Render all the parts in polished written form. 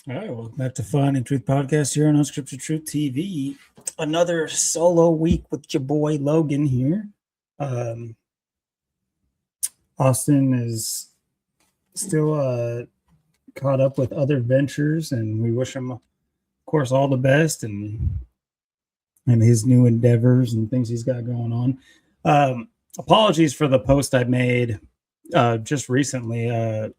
All right, welcome back to Fun and Truth Podcast here on Unscripted Truth TV. Another solo week with your boy Logan here. Austin is still caught up with other ventures, and we wish him, of course, all the best and his new endeavors and things he's got going on. Apologies for the post I made just recently.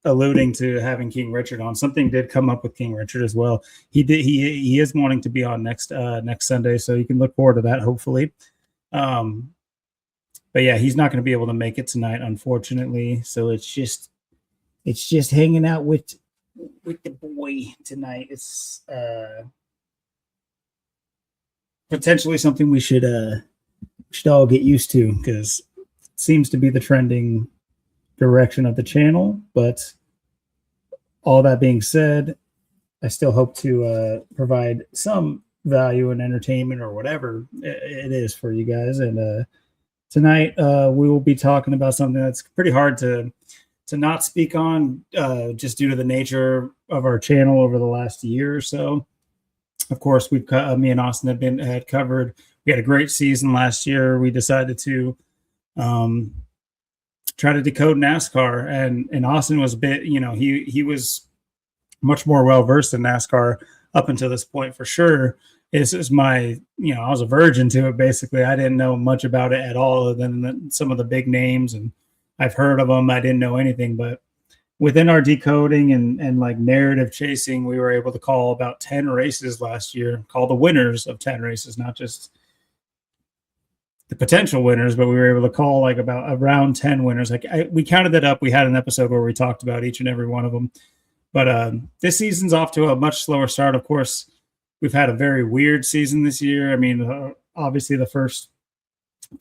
Alluding to having King Richard on. Something did come up with King Richard as well. He is wanting to be on next Sunday, so you can look forward to that hopefully. But yeah, he's not going to be able to make it tonight, unfortunately. So it's just hanging out with the boy tonight. It's potentially something we should all get used to, because it seems to be the trending direction of the channel. But all that being said, I still hope to provide some value and entertainment or whatever it is for you guys. And tonight we will be talking about something that's pretty hard to not speak on, just due to the nature of our channel over the last year or so. Of course, me and Austin had covered. We had a great season last year. We decided to try to decode NASCAR, and Austin was a bit, he was much more well versed in NASCAR up until this point for sure. This is my, I was a virgin to it basically. I didn't know much about it at all, other than some of the big names, and I've heard of them. I didn't know anything, but within our decoding and like narrative chasing, we were able to call about 10 races last year, call the winners of 10 races, not just the potential winners, but we were able to call like about around 10 winners. We counted that up. We had an episode where we talked about each and every one of them. But this season's off to a much slower start. Of course, we've had a very weird season this year. I mean, obviously the first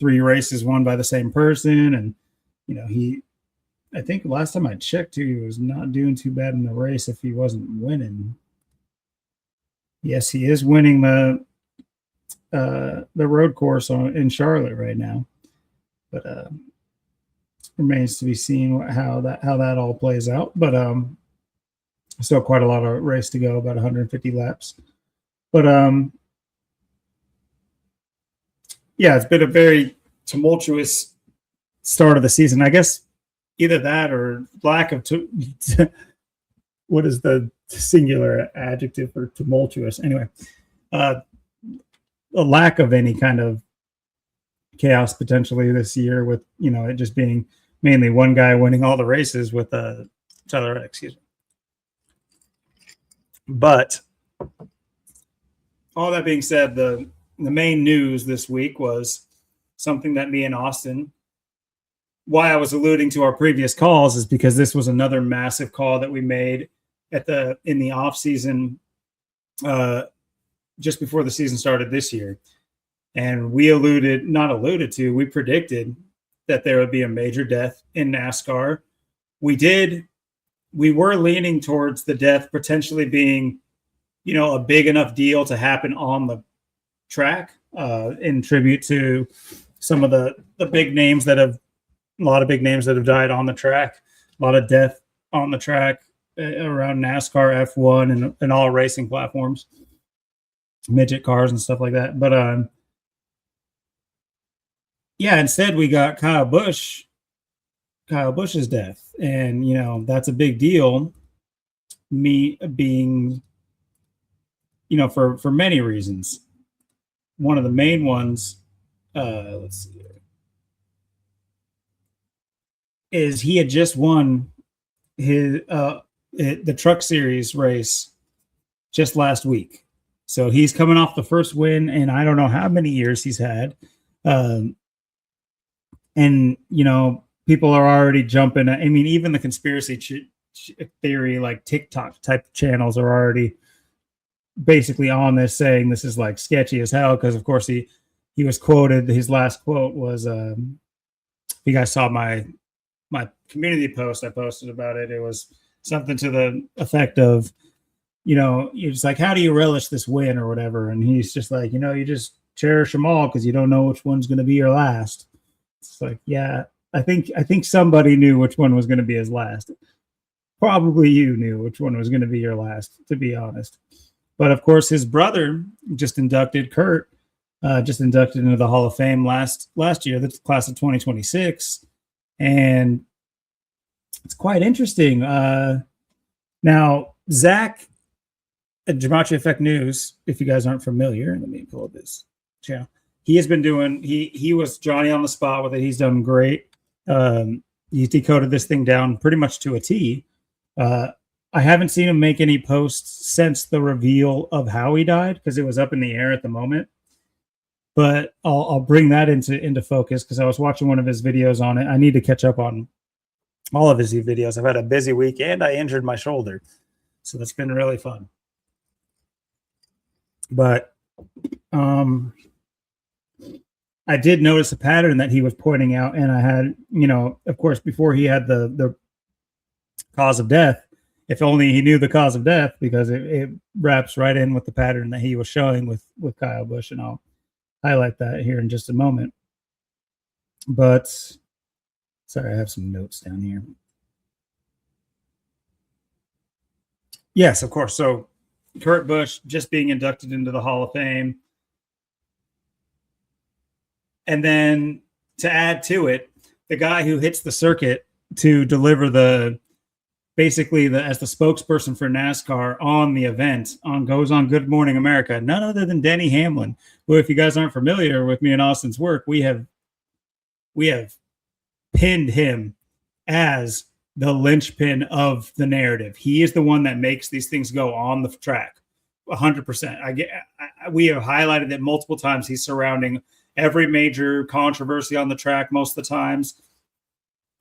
3 races won by the same person. And, I think last time I checked, he was not doing too bad in the race if he wasn't winning. Yes, he is winning the road course in Charlotte right now, but remains to be seen how that all plays out. But still quite a lot of race to go, about 150 laps. But yeah, it's been a very tumultuous start of the season. I guess either that or lack of what is the singular adjective for tumultuous? Anyway, a lack of any kind of chaos potentially this year, with it just being mainly one guy winning all the races with Tyler, excuse me. But all that being said, the main news this week was something that me and Austin, why I was alluding to our previous calls, is because this was another massive call that we made in the off season, just before the season started this year. And we we predicted that there would be a major death in NASCAR. We were leaning towards the death potentially being, a big enough deal to happen on the track, in tribute to some of the big names that have died on the track, a lot of death on the track around NASCAR, F1, and all racing platforms, midget cars and stuff like that. But yeah, instead we got Kyle Busch's death, and that's a big deal. Me being, for many reasons. One of the main ones, let's see here, is he had just won the Truck Series race just last week. So he's coming off the first win in I don't know how many years he's had. And, people are already jumping. I mean, even the conspiracy theory, like TikTok type channels, are already basically on this, saying this is like sketchy as hell. Because, of course, he was quoted. His last quote was, if you guys saw my community post I posted about it, it was something to the effect of, you're just like, how do you relish this win or whatever? And he's just like, you just cherish them all because you don't know which one's going to be your last. It's like, yeah, I think somebody knew which one was going to be his last. probably you knew which one was going to be your last, to be honest. But of course, his brother just inducted, Kurt, just inducted into the Hall of Fame last year, the class of 2026, and it's quite interesting. Now, Zach at Gematria Effect News, if you guys aren't familiar, let me pull up his channel. He has been doing, he was Johnny on the spot with it. He's done great. He's decoded this thing down pretty much to a T. I haven't seen him make any posts since the reveal of how he died, because it was up in the air at the moment. But I'll bring that into focus, because I was watching one of his videos on it. I need to catch up on all of his videos. I've had a busy week, and I injured my shoulder, so that's been really fun. But I did notice a pattern that he was pointing out, and I had, of course, before he had the cause of death, if only he knew the cause of death, because it wraps right in with the pattern that he was showing with Kyle Busch, and I'll highlight that here in just a moment. But sorry, I have some notes down here. Yes, of course. So Kurt Busch just being inducted into the Hall of Fame. And then to add to it, the guy who hits the circuit to deliver basically as the spokesperson for NASCAR on the event, goes on Good Morning America, none other than Denny Hamlin, who, if you guys aren't familiar with me and Austin's work, we have pinned him as the linchpin of the narrative. He is the one that makes these things go on the track, 100%. We have highlighted it multiple times. He's surrounding every major controversy on the track most of the times,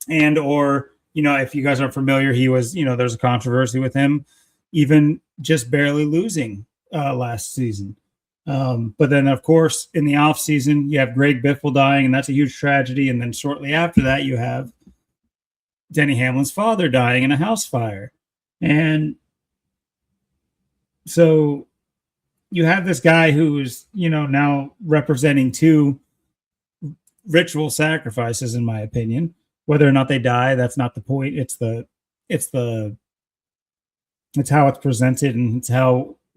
or if you guys aren't familiar, he was, there's a controversy with him, even just barely losing last season. But then, of course, in the off season, you have Greg Biffle dying, and that's a huge tragedy. And then shortly after that, you have Denny Hamlin's father dying in a house fire. And so you have this guy who's, now representing two ritual sacrifices, in my opinion. Whether or not they die, that's not the point. It's how it's presented, and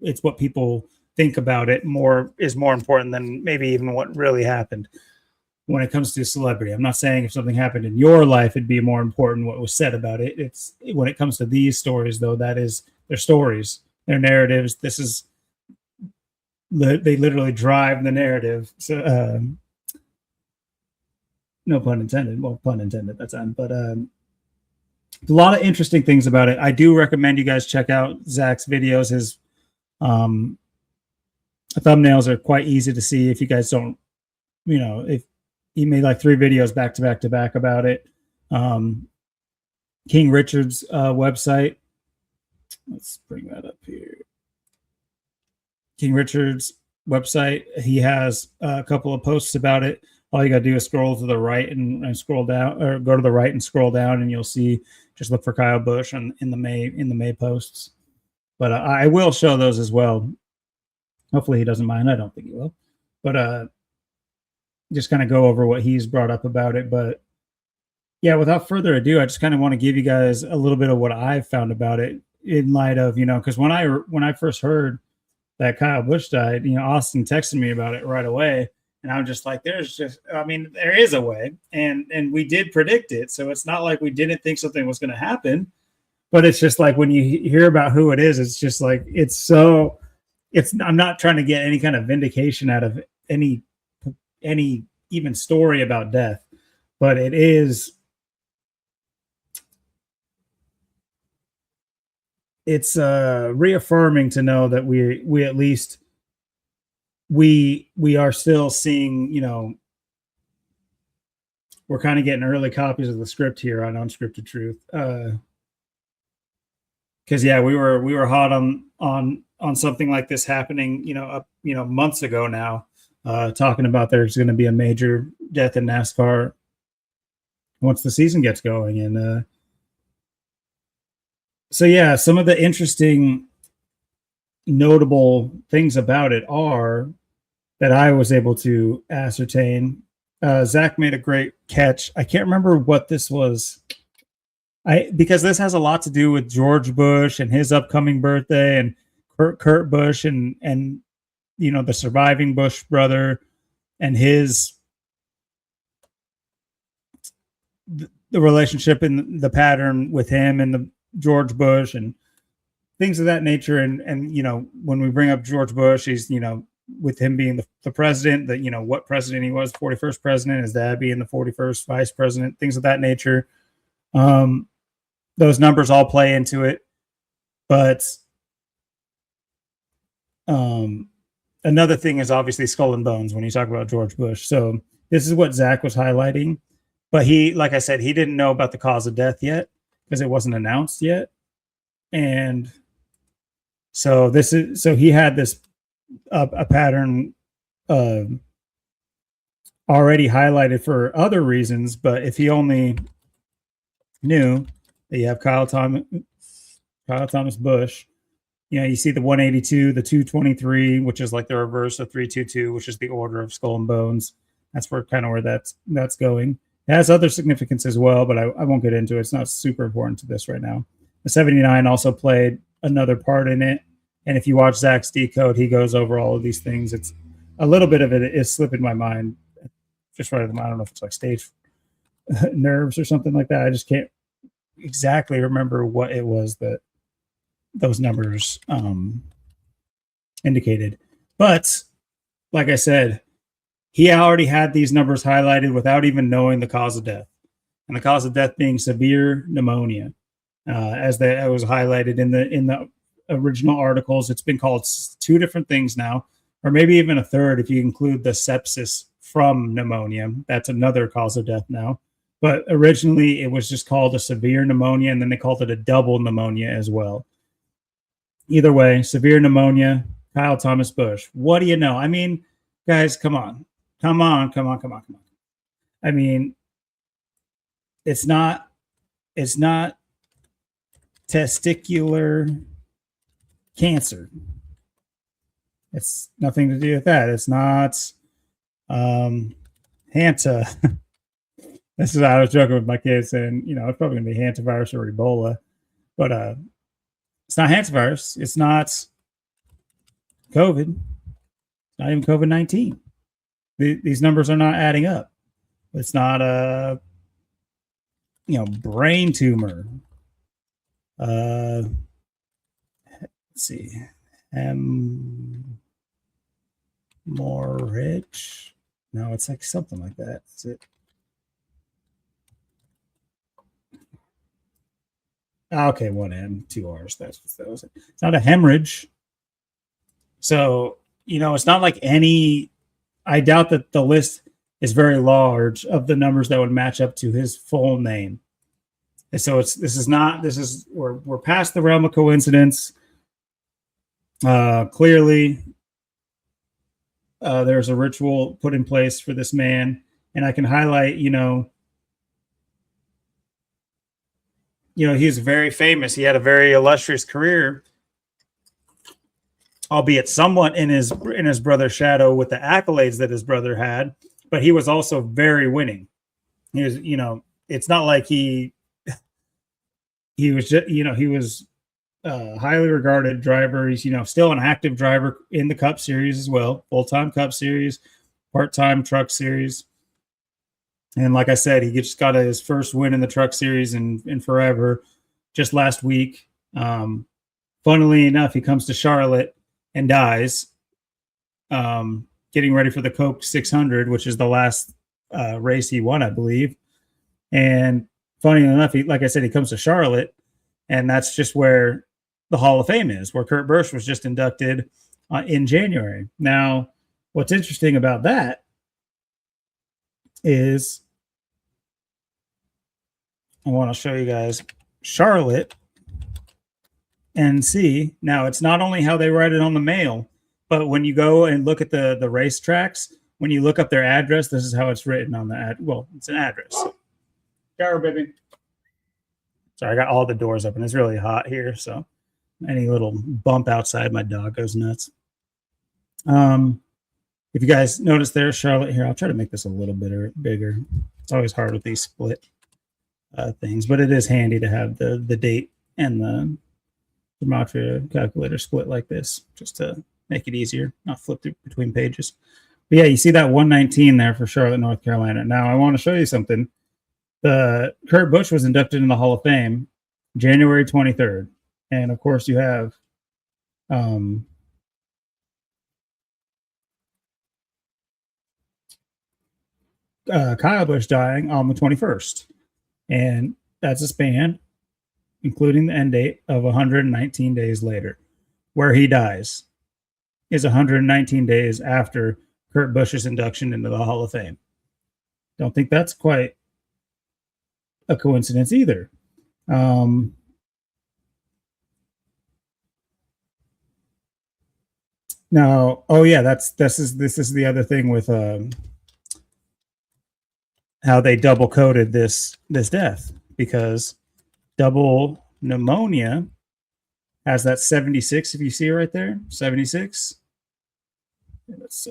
it's what people think about it is more important than maybe even what really happened when it comes to celebrity. I'm not saying if something happened in your life, it'd be more important what was said about it. It's when it comes to these stories, though, that is their stories, their narratives. They literally drive the narrative. So, no pun intended. Well, pun intended that time. But a lot of interesting things about it. I do recommend you guys check out Zach's videos. His thumbnails are quite easy to see. If you guys don't, if he made like 3 videos back to back to back about it. King Richard's website. Let's bring that up here. King Richard's website. He has a couple of posts about it. All you got to do is scroll to the right and scroll down, or go to the right and scroll down, and you'll see, just look for Kyle Busch in the May posts. But I will show those as well. Hopefully he doesn't mind. I don't think he will. But just kind of go over what he's brought up about it. But yeah, without further ado, I just kind of want to give you guys a little bit of what I've found about it, in light of, because when I first heard that Kyle Busch died, Austin texted me about it right away. And I'm just like, there is a way, and we did predict it. So it's not like we didn't think something was going to happen, but it's just like, when you hear about who it is, it's just like, I'm not trying to get any kind of vindication out of any even story about death, but it's reaffirming to know that we at least we are still seeing, we're kind of getting early copies of the script here on Unscripted Truth. Because yeah, we were hot on something like this happening, months ago now, talking about there's going to be a major death in NASCAR once the season gets going. And so yeah, some of the interesting, notable things about it are that I was able to ascertain. Zach made a great catch. I can't remember what this was. Because this has a lot to do with George Bush and his upcoming birthday, and Kurt Busch and the surviving Bush brother and his the relationship and the pattern with him and the George Bush and things of that nature. And when we bring up George Bush, he's with him being the president, that what president he was, 41st president, his dad being the 41st vice president, things of that nature. Those numbers all play into it. But another thing is obviously skull and bones when you talk about George Bush. So this is what Zach was highlighting. But he, like I said, he didn't know about the cause of death yet because it wasn't announced yet. And so he had this a pattern already highlighted for other reasons. But if he only knew that you have Kyle Thomas Busch, you see the 182, the 223, which is like the reverse of 322, which is the order of skull and bones. That's where that's going. It has other significance as well, but I won't get into it. It's not super important to this right now. The 79 also played another part in it. And if you watch Zach's Decode, he goes over all of these things. It's a little bit of it is slipping my mind. Just right, I don't know if it's like stage nerves or something like that. I just can't exactly remember what it was that those numbers indicated. But like I said, he already had these numbers highlighted without even knowing the cause of death, and the cause of death being severe pneumonia, as that was highlighted in the original articles. It's been called two different things now, or maybe even a third if you include the sepsis from pneumonia. That's another cause of death now. But originally it was just called a severe pneumonia, and then they called it a double pneumonia as well. Either way, severe pneumonia, Kyle Thomas Busch. What do you know? I mean, guys, come on. I mean, it's not testicular cancer. It's nothing to do with that. It's not Hanta. This is how I was joking with my kids, saying, it's probably going to be hantavirus or Ebola, but it's not hantavirus. It's not COVID. Not even COVID-19. These numbers are not adding up. It's not a brain tumor. Let's see, hemorrhage. No, it's like something like that. Is it? Okay, one M, two R's. That's what that was. It's not a hemorrhage. So it's not like any. I doubt that the list is very large of the numbers that would match up to his full name. And so we're past the realm of coincidence. Clearly, there's a ritual put in place for this man, and I can highlight, he's very famous. He had a very illustrious career, albeit somewhat in his brother's shadow with the accolades that his brother had, but he was also very winning. He was, it's not like he was just, he was a highly regarded driver. He's, still an active driver in the Cup Series as well, full-time Cup Series, part-time Truck Series. And like I said, he just got his first win in the Truck Series in forever, just last week. Funnily enough, he comes to Charlotte and dies, getting ready for the Coke 600, which is the last race he won, I believe. And funny enough, like I said, he comes to Charlotte, and that's just where the Hall of Fame is, where Kurt Busch was just inducted in January. Now, what's interesting about that is I want to show you guys Charlotte and see. Now, it's not only how they write it on the mail, but when you go and look at the racetracks, when you look up their address, this is how it's written on the ad. Well, it's an address. Shower, baby. Sorry, I got all the doors open. It's really hot here, so any little bump outside, my dog goes nuts. If you guys notice there, Charlotte here, I'll try to make this a little bit bigger. It's always hard with these split. things, but it is handy to have the date and the gematria calculator split like this, just to make it easier, not flip through between pages. But yeah, you see that 119 there for Charlotte, North Carolina. Now I want to show you something. The Kurt Busch was inducted in the Hall of Fame January 23rd, and of course you have Kyle Busch dying on the 21st, and that's a span, including the end date, of 119 days later. Where he dies is 119 days after Kurt Busch's induction into the Hall of Fame. Don't think that's quite a coincidence either. Now, oh yeah, this is the other thing with how they double coded this death, because double pneumonia has that 76. If you see it right there, 76. That's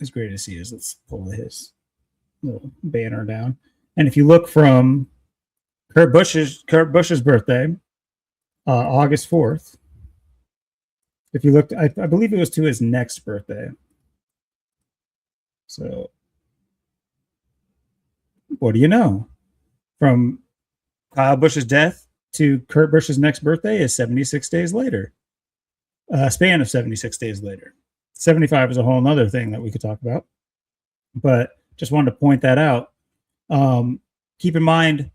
as great as he is. Let's pull his little banner down. And if you look from Kurt Busch's birthday, August 4th. If you looked, I believe it was to his next birthday. So, what do you know? From Kyle Busch's death to Kurt Busch's next birthday is 76 days later. A span of 76 days later. 75 is a whole other thing that we could talk about. But just wanted to point that out. Keep in mind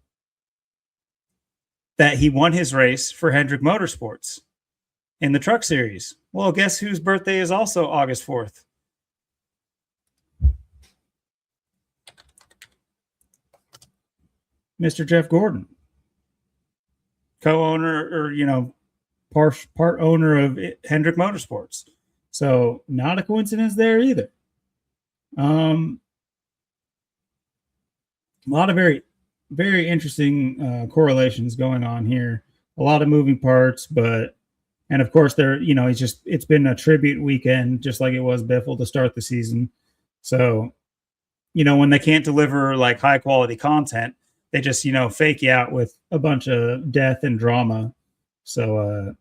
that he won his race for Hendrick Motorsports in the Truck Series. Well, guess whose birthday is also August 4th? Mr. Jeff Gordon, co-owner, or part owner of Hendrick Motorsports. So not a coincidence there either. A lot of very, very interesting correlations going on here. A lot of moving parts, and of course it's been a tribute weekend, just like it was Biffle to start the season. So, when they can't deliver like high quality content, they just, fake you out with a bunch of death and drama. So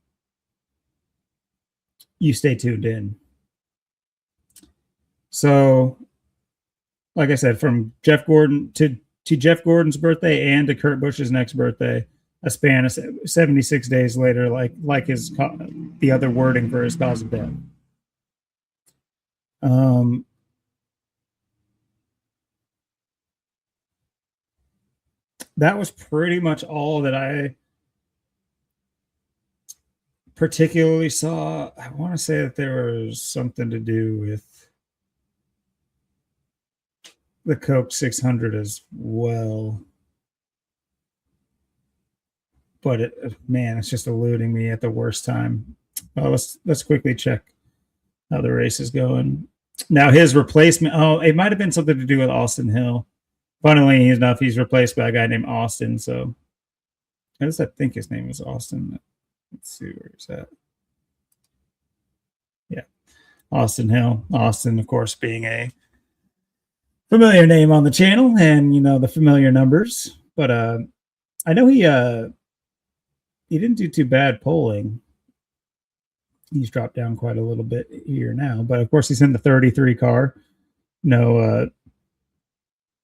you stay tuned in. So, like I said, from Jeff Gordon to Jeff Gordon's birthday and to Kurt Busch's next birthday, a span of 76 days later, like the other wording for his cause of death. That was pretty much all that I particularly saw. I want to say that there was something to do with the Coke 600 as well. But it's just eluding me at the worst time. Let's quickly check how the race is going. Now his replacement, it might have been something to do with Austin Hill. Funnily enough, he's replaced by a guy named Austin. So I think his name is Austin. Let's see where he's at. Yeah, Austin Hill. Austin, of course, being a familiar name on the channel, and the familiar numbers. But I know he didn't do too bad polling. He's dropped down quite a little bit here now, but of course he's in the 33 car.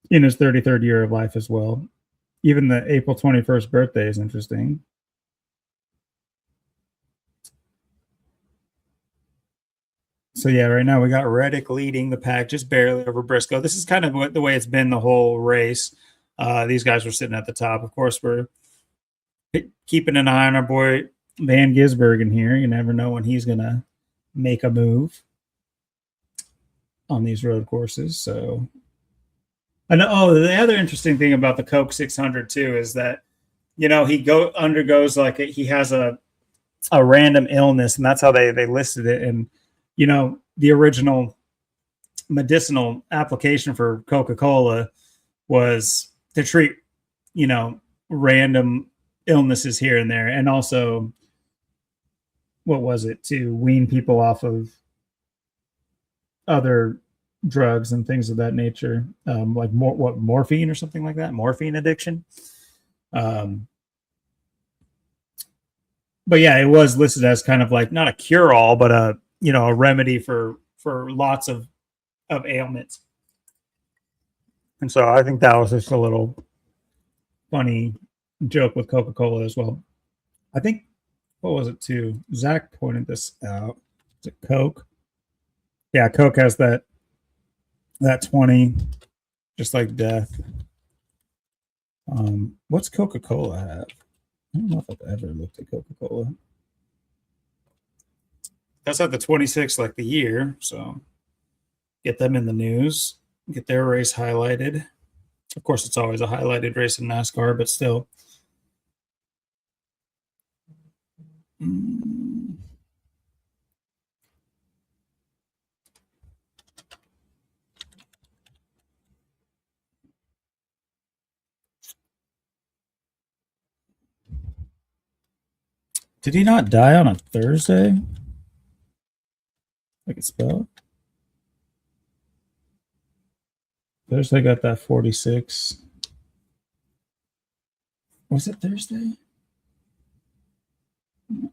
In his 33rd year of life as well. Even the April 21st birthday is interesting. So yeah, right now we got Reddick leading the pack just barely over Briscoe. This is kind of the way it's been the whole race. These guys were sitting at the top. Of course, we're keeping an eye on our boy Van Gisbergen here. You never know when he's gonna make a move on these road courses. So, I know. The other interesting thing about the Coke 600 too is that he undergoes he has a random illness, and that's how they listed it. And the original medicinal application for Coca-Cola was to treat random illnesses here and there, and also what was it, to wean people off of other drugs and things of that nature, like morphine or something like that, morphine addiction. But yeah, it was listed as kind of like not a cure-all, but a a remedy for lots of ailments. And so I think that was just a little funny joke with Coca-Cola as well. I think, what was it too? Zach pointed this out. Is it Coke? Yeah, Coke has that 20, just like death. What's Coca-Cola have? I don't know if I've ever looked at Coca-Cola. That's at the 26, like the year. So get them in the news, get their race highlighted. Of course, it's always a highlighted race in NASCAR, but still. Did he not die on a Thursday? I can spell. Thursday got that 46. Was it Thursday?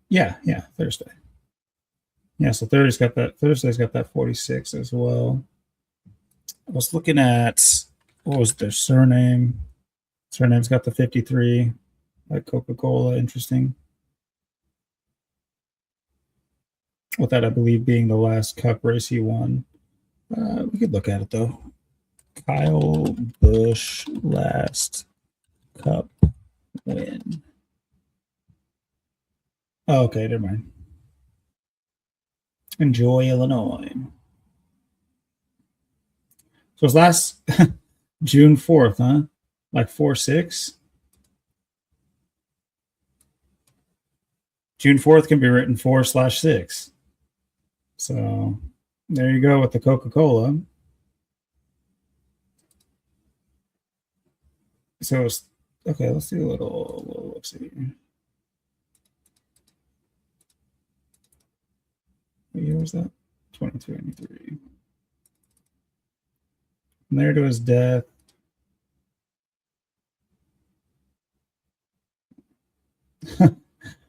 Yeah, Thursday. Yeah, so Thursday's got that 46 as well. I was looking at, what was their surname? Surname's got the 53, like Coca-Cola. Interesting. With that, I believe, being the last Cup race he won. We could look at it though. Kyle Busch last Cup win. Oh, okay, never mind. Enjoy Illinois. So it's last June 4th, huh? Like 4-6. June 4th can be written 4/6. So there you go with the Coca-Cola. So it's okay. Let's do a little let's see. What year was that? 2023. And there to his death.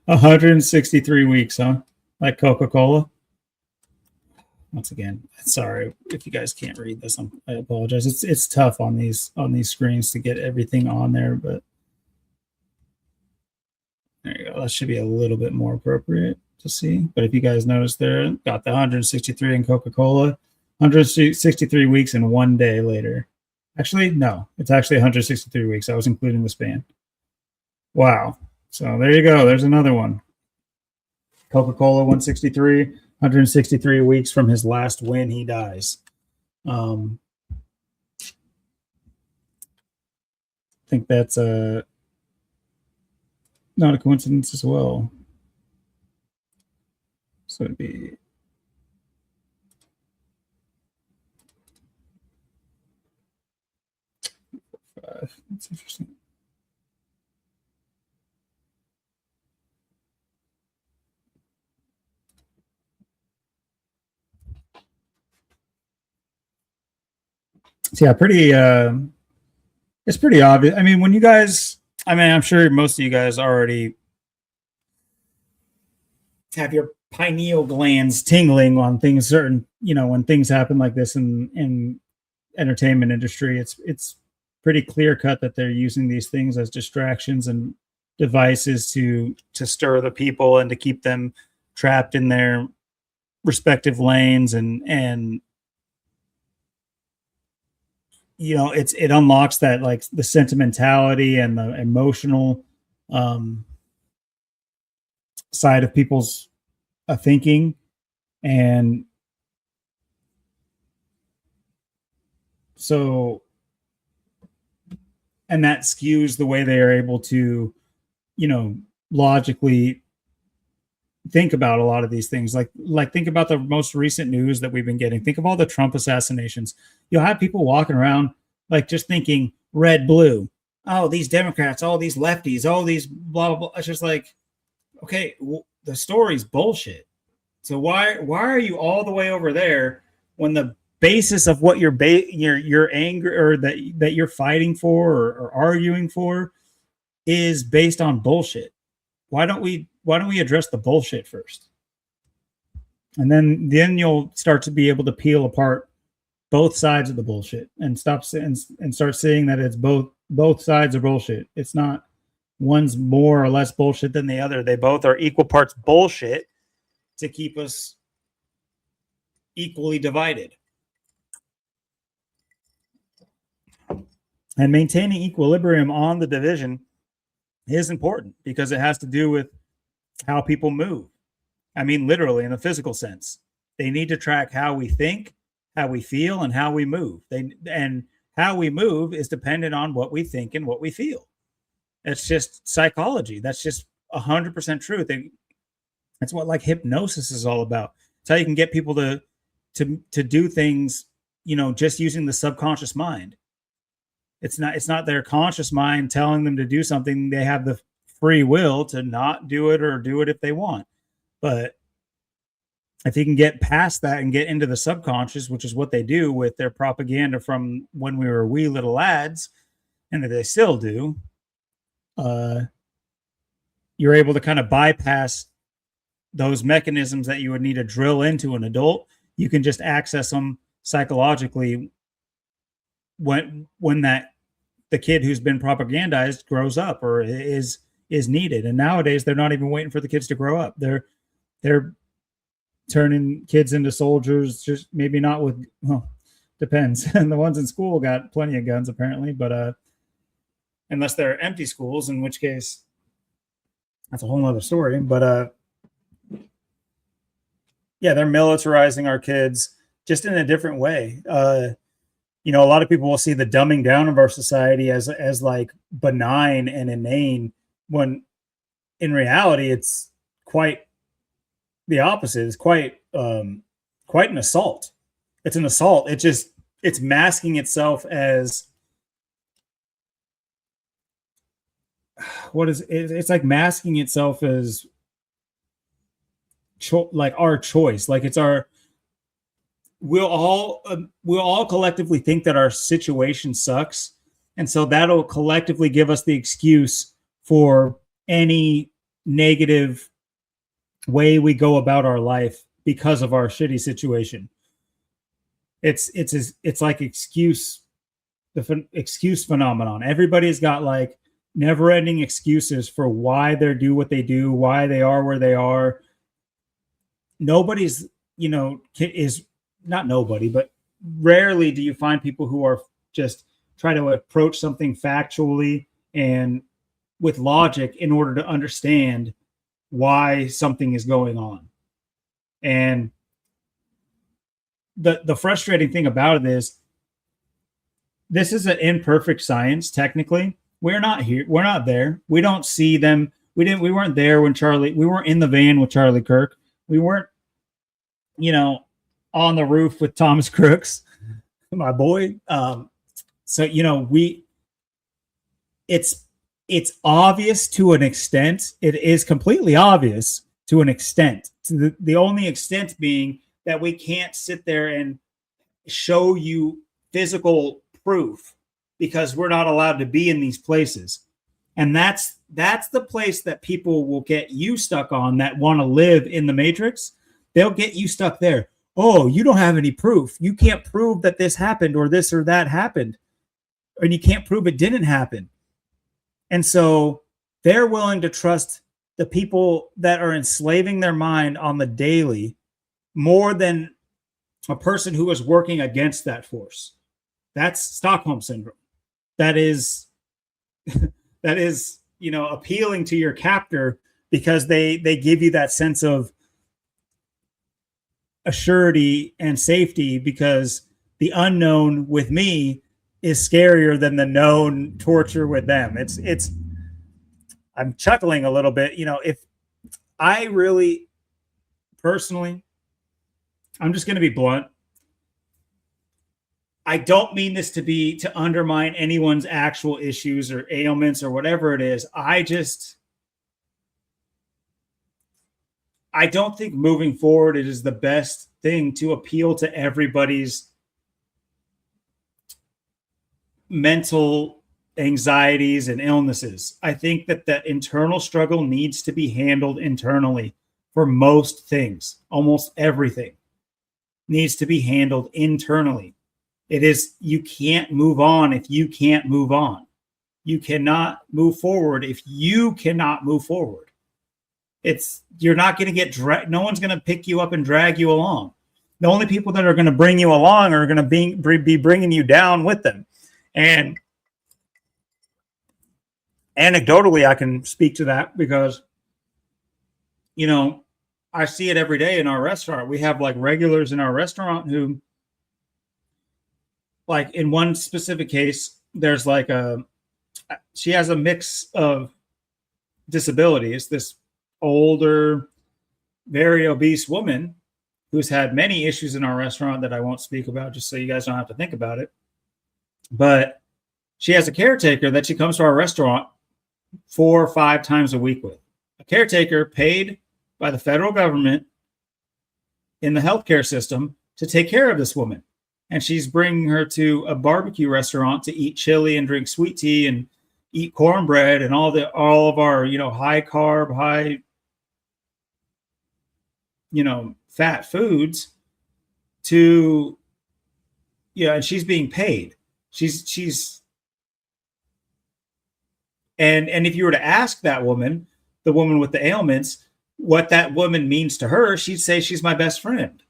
$163 weeks, huh? Like Coca-Cola. Once again, sorry if you guys can't read this. I apologize. It's tough on these screens to get everything on there, but there you go. That should be a little bit more appropriate to see. But if you guys notice there, got the 163 in Coca-Cola, 163 weeks and 1 day later. Actually, no, it's actually 163 weeks. I was including the span. Wow. So there you go. There's another one. Coca-Cola 163 weeks from his last win, he dies. I think that's not a coincidence as well. So it'd be five. That's interesting. So yeah, it's pretty obvious. I mean, when you guys, I'm sure most of you guys already have your pineal glands tingling on things certain, when things happen like this in entertainment industry, it's pretty clear cut that they're using these things as distractions and devices to stir the people and to keep them trapped in their respective lanes and it unlocks that, like, the sentimentality and the emotional side of people's thinking, and so that skews the way they are able to logically think about a lot of these things. Like think about the most recent news that we've been getting. Think of all the Trump assassinations. You'll have people walking around like just thinking red, blue. Oh, these Democrats, all these lefties, all these blah, blah, blah. It's just like, okay, the story's bullshit. So why are you all the way over there when the basis of what your anger or that you're fighting for or arguing for is based on bullshit. Why don't we address the bullshit first? And then you'll start to be able to peel apart both sides of the bullshit and start seeing that it's both sides are bullshit. It's not one's more or less bullshit than the other. They both are equal parts bullshit to keep us equally divided. And maintaining equilibrium on the division is important because it has to do with how people move. I mean, literally in a physical sense. They need to track how we think, how we feel, and how we move. And how we move is dependent on what we think and what we feel. It's just psychology. That's just 100% truth. That's what like hypnosis is all about. It's how you can get people to do things, just using the subconscious mind. It's not their conscious mind telling them to do something. They have the free will to not do it or do it if they want. But if you can get past that and get into the subconscious, which is what they do with their propaganda from when we were wee little lads, and that they still do, you're able to kind of bypass those mechanisms that you would need to drill into an adult. You can just access them psychologically when the kid who's been propagandized grows up or is needed. And nowadays they're not even waiting for the kids to grow up. They're turning kids into soldiers, just maybe not with, depends. And the ones in school got plenty of guns apparently, but unless they're empty schools, in which case that's a whole other story. But yeah, they're militarizing our kids just in a different way. A lot of people will see the dumbing down of our society as like benign and inane, when in reality it's quite the opposite. It's quite an assault. It's an assault. It's masking itself as it's like masking itself as like our choice. Like it's we'll all collectively think that our situation sucks, and so that'll collectively give us the excuse for any negative way we go about our life because of our shitty situation. It's like the excuse phenomenon. Everybody's got like never-ending excuses for why they do what they do, why they are where they are. Nobody's, is not nobody, but rarely do you find people who are just try to approach something factually and with logic in order to understand why something is going on. And the frustrating thing about it is this is an imperfect science. Technically, we're not here. We're not there. We don't see them. We weren't there when we weren't in the van with Charlie Kirk. We weren't, on the roof with Thomas Crooks, my boy. So, it's obvious to an extent. It is completely obvious to an extent. To the only extent being that we can't sit there and show you physical proof because we're not allowed to be in these places. And that's the place that people will get you stuck on that want to live in the Matrix. They'll get you stuck there. Oh, you don't have any proof. You can't prove that this happened or this or that happened. And you can't prove it didn't happen. And so they're willing to trust the people that are enslaving their mind on the daily more than a person who is working against that force. That's Stockholm syndrome. That is appealing to your captor because they give you that sense of assurity and safety, because the unknown with me is scarier than the known torture with them. I'm chuckling a little bit. If I really personally, I'm just going to be blunt. I don't mean this to undermine anyone's actual issues or ailments or whatever it is. I don't think moving forward it is the best thing to appeal to everybody's mental anxieties and illnesses. I think that the internal struggle needs to be handled internally for most things. Almost everything needs to be handled internally. It is, you can't move on if you can't move on. You cannot move forward if you cannot move forward. You're not going to get dragged. No one's going to pick you up and drag you along. The only people that are going to bring you along are going to be bringing you down with them. And anecdotally, I can speak to that because, you know, I see it every day in our restaurant. We have like regulars in our restaurant who, like in one specific case, there's like she has a mix of disabilities. This older, very obese woman who's had many issues in our restaurant that I won't speak about, just so you guys don't have to think about it. But she has a caretaker that she comes to our restaurant 4 or 5 times a week with. A caretaker paid by the federal government in the healthcare system to take care of this woman. And she's bringing her to a barbecue restaurant to eat chili and drink sweet tea and eat cornbread and all of our, you know, high carb, high, you know, fat foods to, yeah, and she's being paid. She's and if you were to ask that woman, the woman with the ailments, what that woman means to her, she'd say she's my best friend.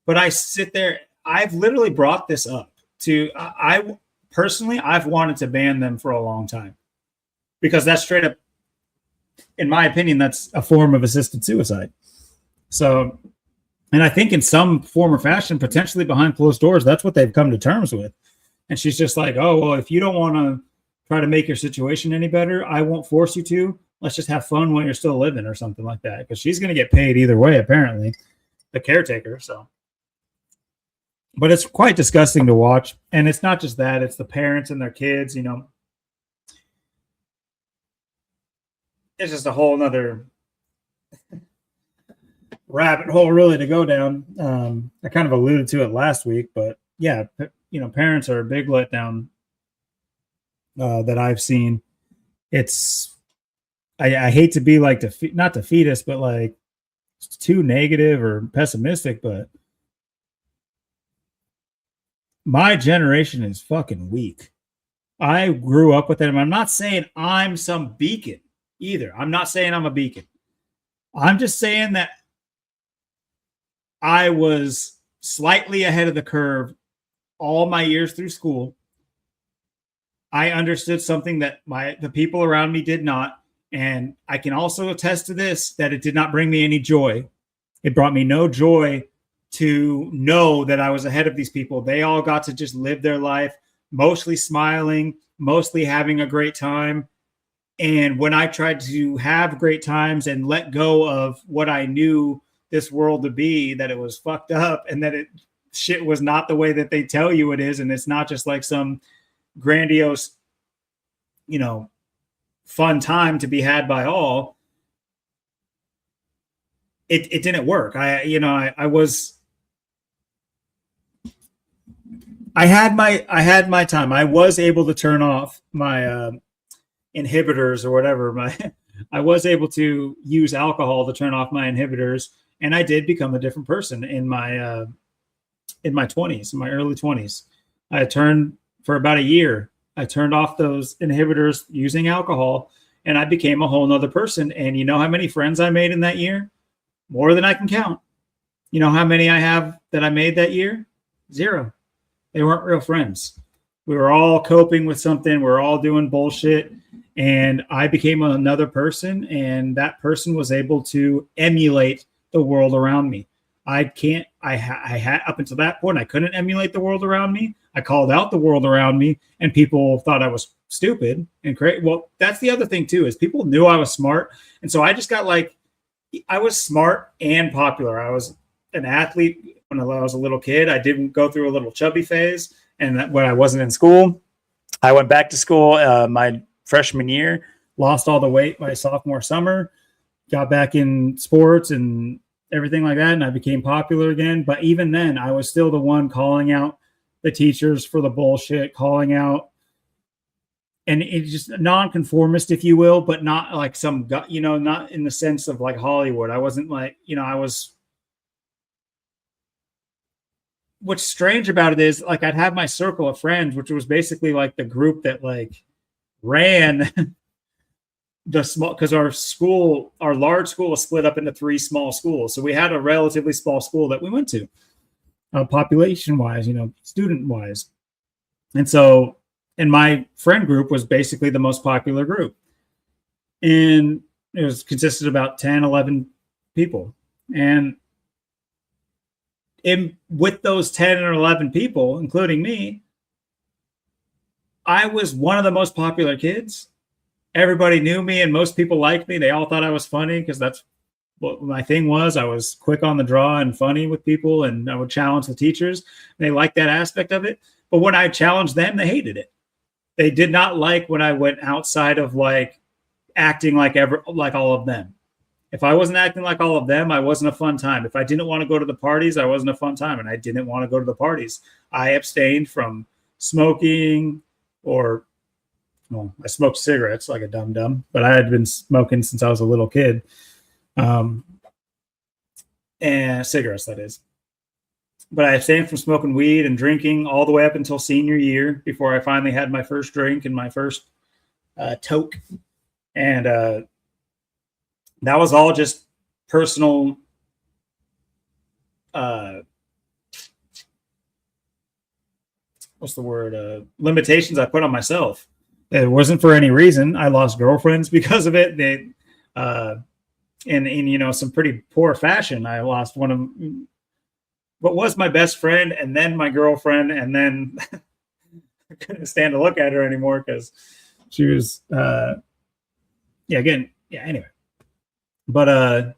But I sit there, I've literally brought this up to, I personally, I've wanted to ban them for a long time because that's straight up, in my opinion, that's a form of assisted suicide. So, and I think in some form or fashion, potentially behind closed doors, that's what they've come to terms with. And she's just like, oh, well, if you don't want to try to make your situation any better, I won't force you to. Let's just have fun while you're still living or something like that. Because she's going to get paid either way, apparently, the caretaker. So, but it's quite disgusting to watch. And it's not just that, it's the parents and their kids, you know. It's just a whole nother rabbit hole really to go down. I kind of alluded to it last week, but yeah, you know, parents are a big letdown that I've seen. It's, I hate to be like, not defeatist, but like too negative or pessimistic, but my generation is fucking weak. I grew up with it. I'm not saying I'm some beacon either. I'm not saying I'm a beacon. I'm just saying that I was slightly ahead of the curve all my years through school. I understood something that the people around me did not. And I can also attest to this, that it did not bring me any joy. It brought me no joy to know that I was ahead of these people. They all got to just live their life, mostly smiling, mostly having a great time. And when I tried to have great times and let go of what I knew this world to be, that it was fucked up and that shit was not the way that they tell you it is. And it's not just like some grandiose, you know, fun time to be had by all. It didn't work. I had my time. I was able to turn off my inhibitors or whatever. I was able to use alcohol to turn off my inhibitors, and I did become a different person in my 20s, in my early 20s. I turned for about a year. I turned off those inhibitors using alcohol, and I became a whole nother person. And you know how many friends I made in that year? More than I can count. You know how many I have that I made that year? 0. They weren't real friends. We were all coping with something. We're all doing bullshit. And I became another person, and that person was able to emulate the world around me. I had up until that point, I couldn't emulate the world around me. I called out the world around me, and people thought I was stupid and crazy. Well, that's the other thing too, is people knew I was smart. And so I just got like, I was smart and popular. I was an athlete when I was a little kid. I didn't go through a little chubby phase. And when I wasn't in school, I went back to school my freshman year, lost all the weight my sophomore summer, got back in sports and everything like that. And I became popular again. But even then, I was still the one calling out the teachers for the bullshit, calling out and it's just nonconformist, if you will, but not like some, you know, not in the sense of like Hollywood. I wasn't like, you know, I was. What's strange about it is like I'd have my circle of friends, which was basically like the group that like ran the small, because our large school was split up into 3 small schools. So we had a relatively small school that we went to, population wise, you know, student wise. And so, and my friend group was basically the most popular group. And it was consisted of about 10, 11 people. And with those 10 or 11 people, including me, I was one of the most popular kids. Everybody knew me and most people liked me. They all thought I was funny because that's what my thing was. I was quick on the draw and funny with people, and I would challenge the teachers. They liked that aspect of it. But when I challenged them, they hated it. They did not like when I went outside of like acting like all of them. If I wasn't acting like all of them, I wasn't a fun time. If I didn't want to go to the parties, I wasn't a fun time, and I didn't want to go to the parties. I abstained from smoking, or, well, I smoked cigarettes like a dum-dum, but I had been smoking since I was a little kid. And cigarettes, that is. But I abstained from smoking weed and drinking all the way up until senior year, before I finally had my first drink and my first toke. And that was all just personal limitations I put on myself. It wasn't for any reason. I lost girlfriends because of it. They in you know, some pretty poor fashion. I lost one of what was my best friend, and then my girlfriend, and then I couldn't stand to look at her anymore because she was anyway. But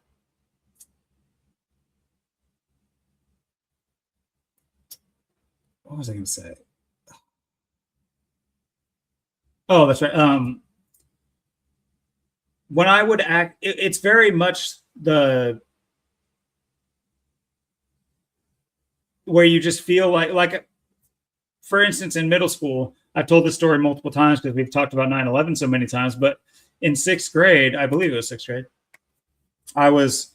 what was I going to say? Oh, that's right. When I would act, it's very much where you just feel like, for instance, in middle school, I've told this story multiple times because we've talked about 9/11 so many times, but in 6th grade, I believe it was 6th grade, I was,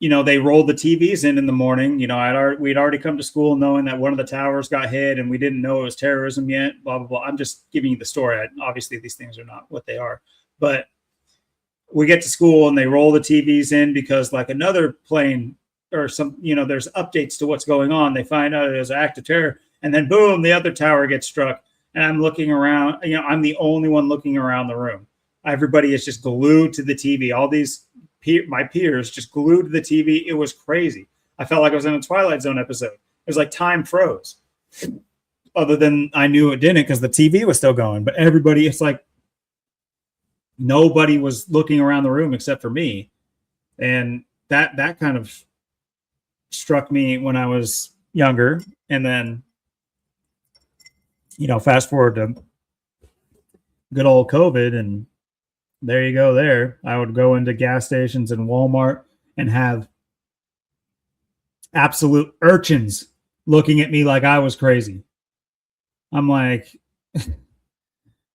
you know, they rolled the TVs in the morning. You know, we'd already come to school knowing that one of the towers got hit, and we didn't know it was terrorism yet, blah, blah, blah. I'm just giving you the story. Obviously, these things are not what they are. But we get to school, and they roll the TVs in because, like, another plane or some, you know, there's updates to what's going on. They find out there's an act of terror, and then, boom, the other tower gets struck. And I'm looking around. You know, I'm the only one looking around the room. Everybody is just glued to the TV. All these my peers just glued to the TV. It was crazy. I felt like I was in a Twilight Zone episode. It was like time froze. Other than I knew it didn't because the TV was still going. But everybody, it's like nobody was looking around the room except for me. And that kind of struck me when I was younger. And then, you know, fast forward to good old COVID, and there you go there. I would go into gas stations and Walmart and have absolute urchins looking at me like I was crazy. I'm like,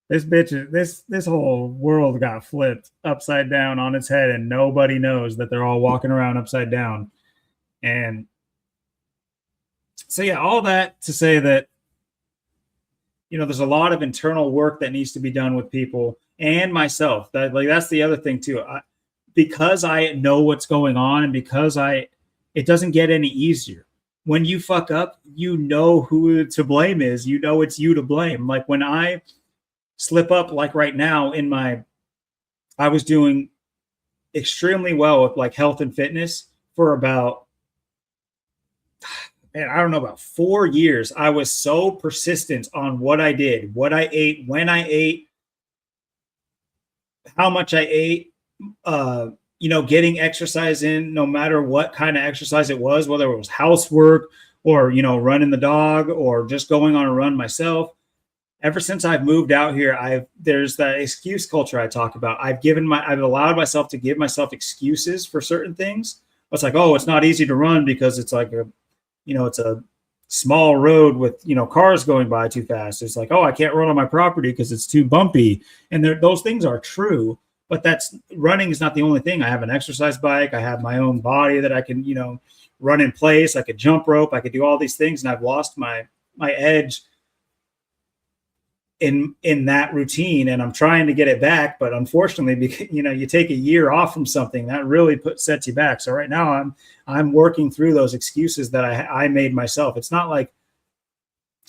this whole world got flipped upside down on its head, and nobody knows that they're all walking around upside down. And so, yeah, all that to say that, you know, there's a lot of internal work that needs to be done with people and myself. That's the other thing too. Because I know what's going on, and because it doesn't get any easier. When you fuck up, you know who to blame is. You know it's you to blame. Like when I slip up, like right now I was doing extremely well with like health and fitness for about, man, I don't know, about 4 years. I was so persistent on what I did, what I ate, when I ate, how much I ate, you know, getting exercise in, no matter what kind of exercise it was, whether it was housework or, you know, running the dog or just going on a run myself. Ever since I've moved out here, there's that excuse culture I talk about. I've allowed myself to give myself excuses for certain things. It's like, oh, it's not easy to run because it's like it's a small road with, cars going by too fast. It's like, oh, I can't run on my property because it's too bumpy. And those things are true, but running is not the only thing. I have an exercise bike. I have my own body that I can, run in place. I could jump rope. I could do all these things. And I've lost my edge in that routine, and I'm trying to get it back. But unfortunately, you take a year off from something that really sets you back. So right now I'm working through those excuses that I made myself. It's not like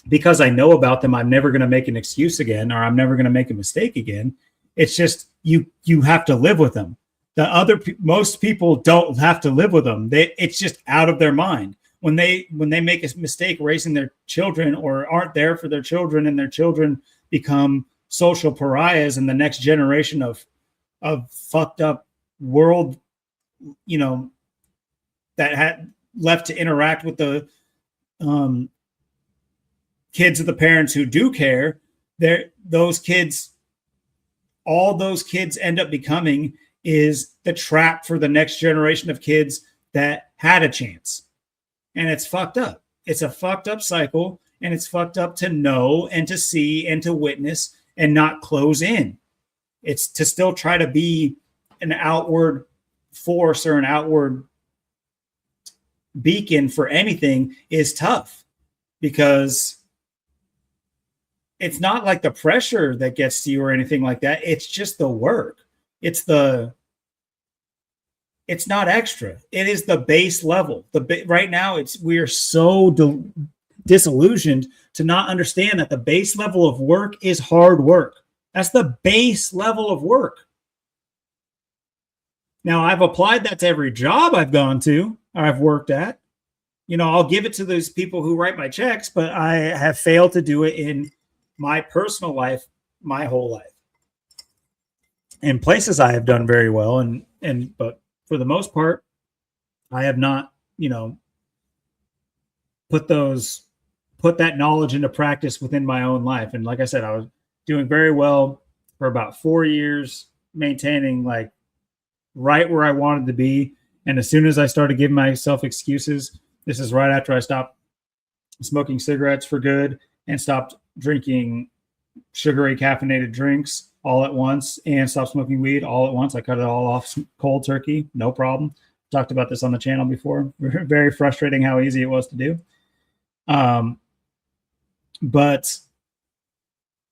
because I know about them, I'm never going to make an excuse again, or I'm never going to make a mistake again. It's just, you have to live with them. Most people don't have to live with them. It's just out of their mind. When they make a mistake raising their children, or aren't there for their children, and their children become social pariahs, and the next generation of fucked up world, that had left to interact with the kids of the parents who do care, all those kids end up becoming is the trap for the next generation of kids that had a chance. And it's fucked up. It's a fucked up cycle, and it's fucked up to know and to see and to witness and not close in. It's to still try to be an outward force or an outward beacon for anything is tough, because it's not like the pressure that gets to you or anything like that. It's just the work. It's not extra. It is the base level. Right now, we are so disillusioned to not understand that the base level of work is hard work. That's the base level of work. Now, I've applied that to every job I've gone to, or I've worked at. I'll give it to those people who write my checks, but I have failed to do it in my personal life, my whole life. In places I have done very well, but for the most part, I have not, put that knowledge into practice within my own life. And like I said, I was doing very well for about 4 years, maintaining like right where I wanted to be. And as soon as I started giving myself excuses, this is right after I stopped smoking cigarettes for good and stopped drinking sugary caffeinated drinks all at once, and stopped smoking weed all at once. I cut it all off cold turkey, no problem. Talked about this on the channel before. Very frustrating how easy it was to do. But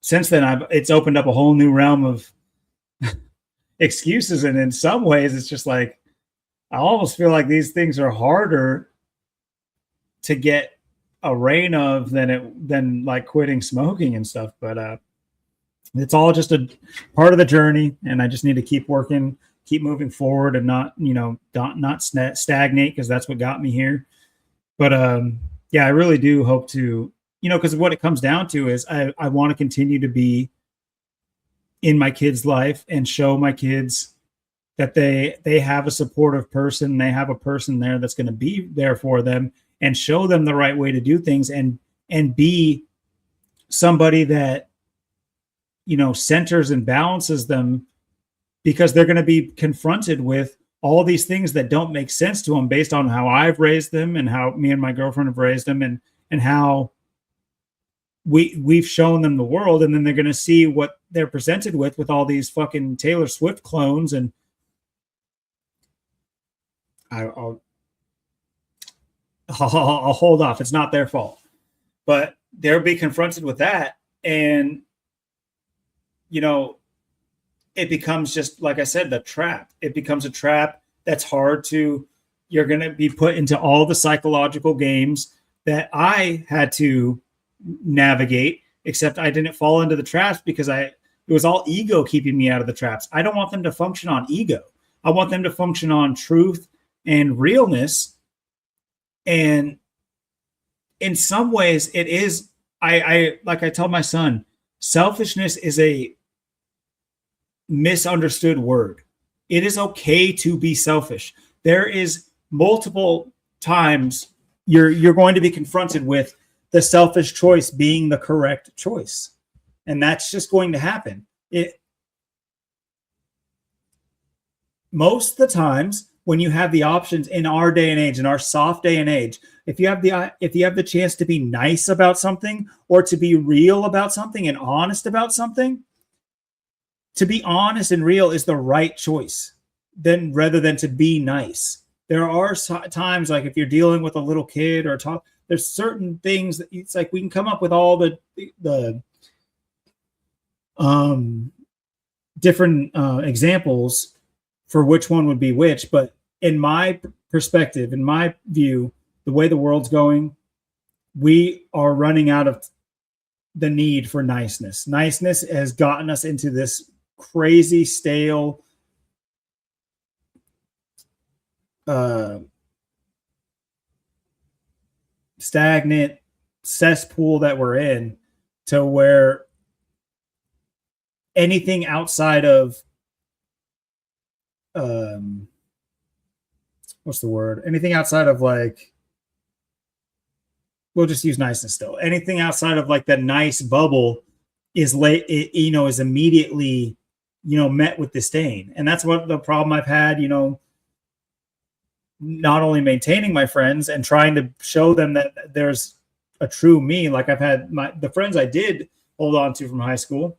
since then, it's opened up a whole new realm of excuses. And in some ways, it's just like, I almost feel like these things are harder to get a reign of than like quitting smoking and stuff. But it's all just a part of the journey, and I just need to keep working, keep moving forward, and not stagnate, because that's what got me here. But I really do hope to, because what it comes down to is I want to continue to be in my kids' life and show my kids that they have a supportive person. They have a person there that's going to be there for them and show them the right way to do things, and be somebody that, centers and balances them, because they're going to be confronted with all these things that don't make sense to them based on how I've raised them and how me and my girlfriend have raised them, and how we've shown them the world. And then they're going to see what they're presented with all these fucking Taylor Swift clones. And I'll hold off. It's not their fault, but they'll be confronted with that. And, it becomes just, like I said, the trap. It becomes a trap that's hard to, you're going to be put into all the psychological games that I had to navigate, except I didn't fall into the traps because it was all ego keeping me out of the traps. I don't want them to function on ego. I want them to function on truth and realness. And in some ways it is, like I tell my son, selfishness is a misunderstood word. It is okay to be selfish. There is multiple times you're going to be confronted with the selfish choice being the correct choice. And that's just going to happen. Most of the times when you have the options in our day and age, in our soft day and age, if you have the chance to be nice about something or to be real about something and honest about something, to be honest and real is the right choice then rather than to be nice. There are times, like if you're dealing with a little kid or talk, there's certain things that it's like we can come up with all the different examples for which one would be which. But in my perspective, in my view, the way the world's going, we are running out of the need for niceness. Niceness has gotten us into this crazy, stale, stagnant cesspool that we're in, to where anything outside of what's the word? Anything outside of like, we'll just use niceness still. Anything outside of like the nice bubble is is immediately, met with disdain. And that's what the problem I've had, not only maintaining my friends and trying to show them that there's a true me. Like I've had the friends I did hold on to from high school.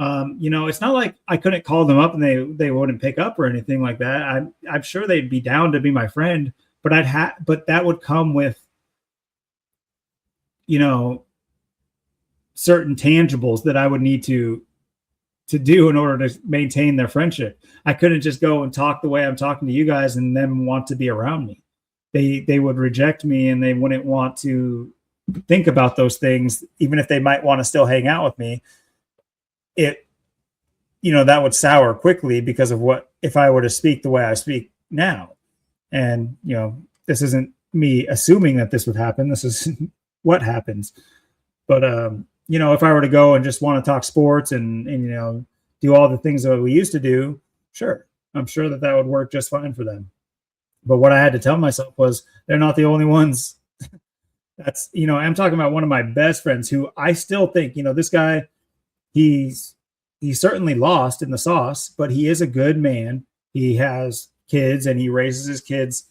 It's not like I couldn't call them up and they wouldn't pick up or anything like that. I'm sure they'd be down to be my friend, but but that would come with, certain tangibles that I would need to do in order to maintain their friendship. I couldn't just go and talk the way I'm talking to you guys and then want to be around me. They would reject me and they wouldn't want to think about those things, even if they might want to still hang out with me. That would sour quickly because of what if I were to speak the way I speak now. And, this isn't me assuming that this would happen. This is what happens. But, if I were to go and just want to talk sports and do all the things that we used to do, sure, I'm sure that would work just fine for them. But what I had to tell myself was they're not the only ones. That's, I'm talking about one of my best friends who I still think, this guy, he's certainly lost in the sauce, but he is a good man. He has kids and he raises his kids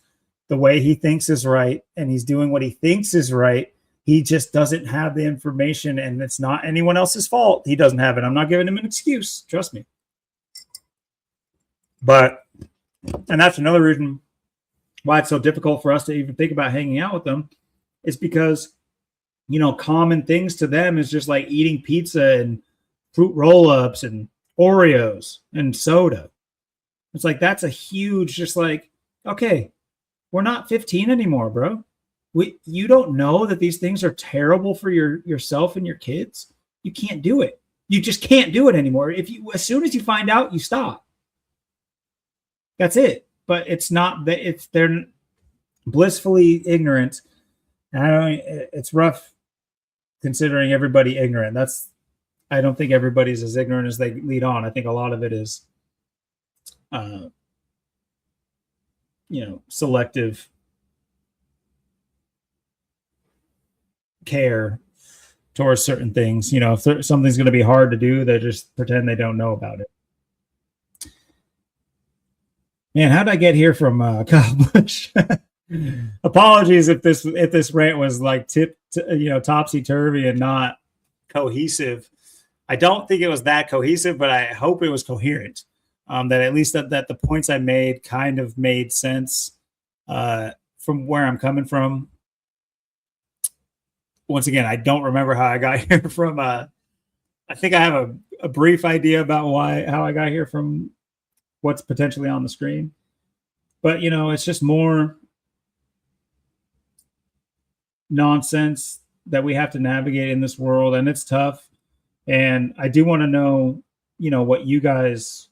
the way he thinks is right. And he's doing what he thinks is right. He just doesn't have the information, and it's not anyone else's fault. He doesn't have it. I'm not giving him an excuse. Trust me. And that's another reason why it's so difficult for us to even think about hanging out with them, is because, common things to them is just like eating pizza and fruit roll-ups and Oreos and soda. It's like, that's a huge, just like, okay, we're not 15 anymore, bro. You don't know that these things are terrible for yourself and your kids. You can't do it. You just can't do it anymore. As soon as you find out, you stop. That's it. But it's not that they're blissfully ignorant. And it's rough considering everybody ignorant. I don't think everybody's as ignorant as they lead on. I think a lot of it is, selective care towards certain things. If something's going to be hard to do, they just pretend they don't know about it. Man, how'd I get here from Kyle Busch? Apologies if this rant was like topsy-turvy and not cohesive. I don't think it was that cohesive, but I hope it was coherent. That at least that the points I made kind of made sense from where I'm coming from. Once again, I don't remember how I got here from. I think I have a brief idea about how I got here from what's potentially on the screen. But, it's just more nonsense that we have to navigate in this world, and it's tough. And I do want to know, what you guys,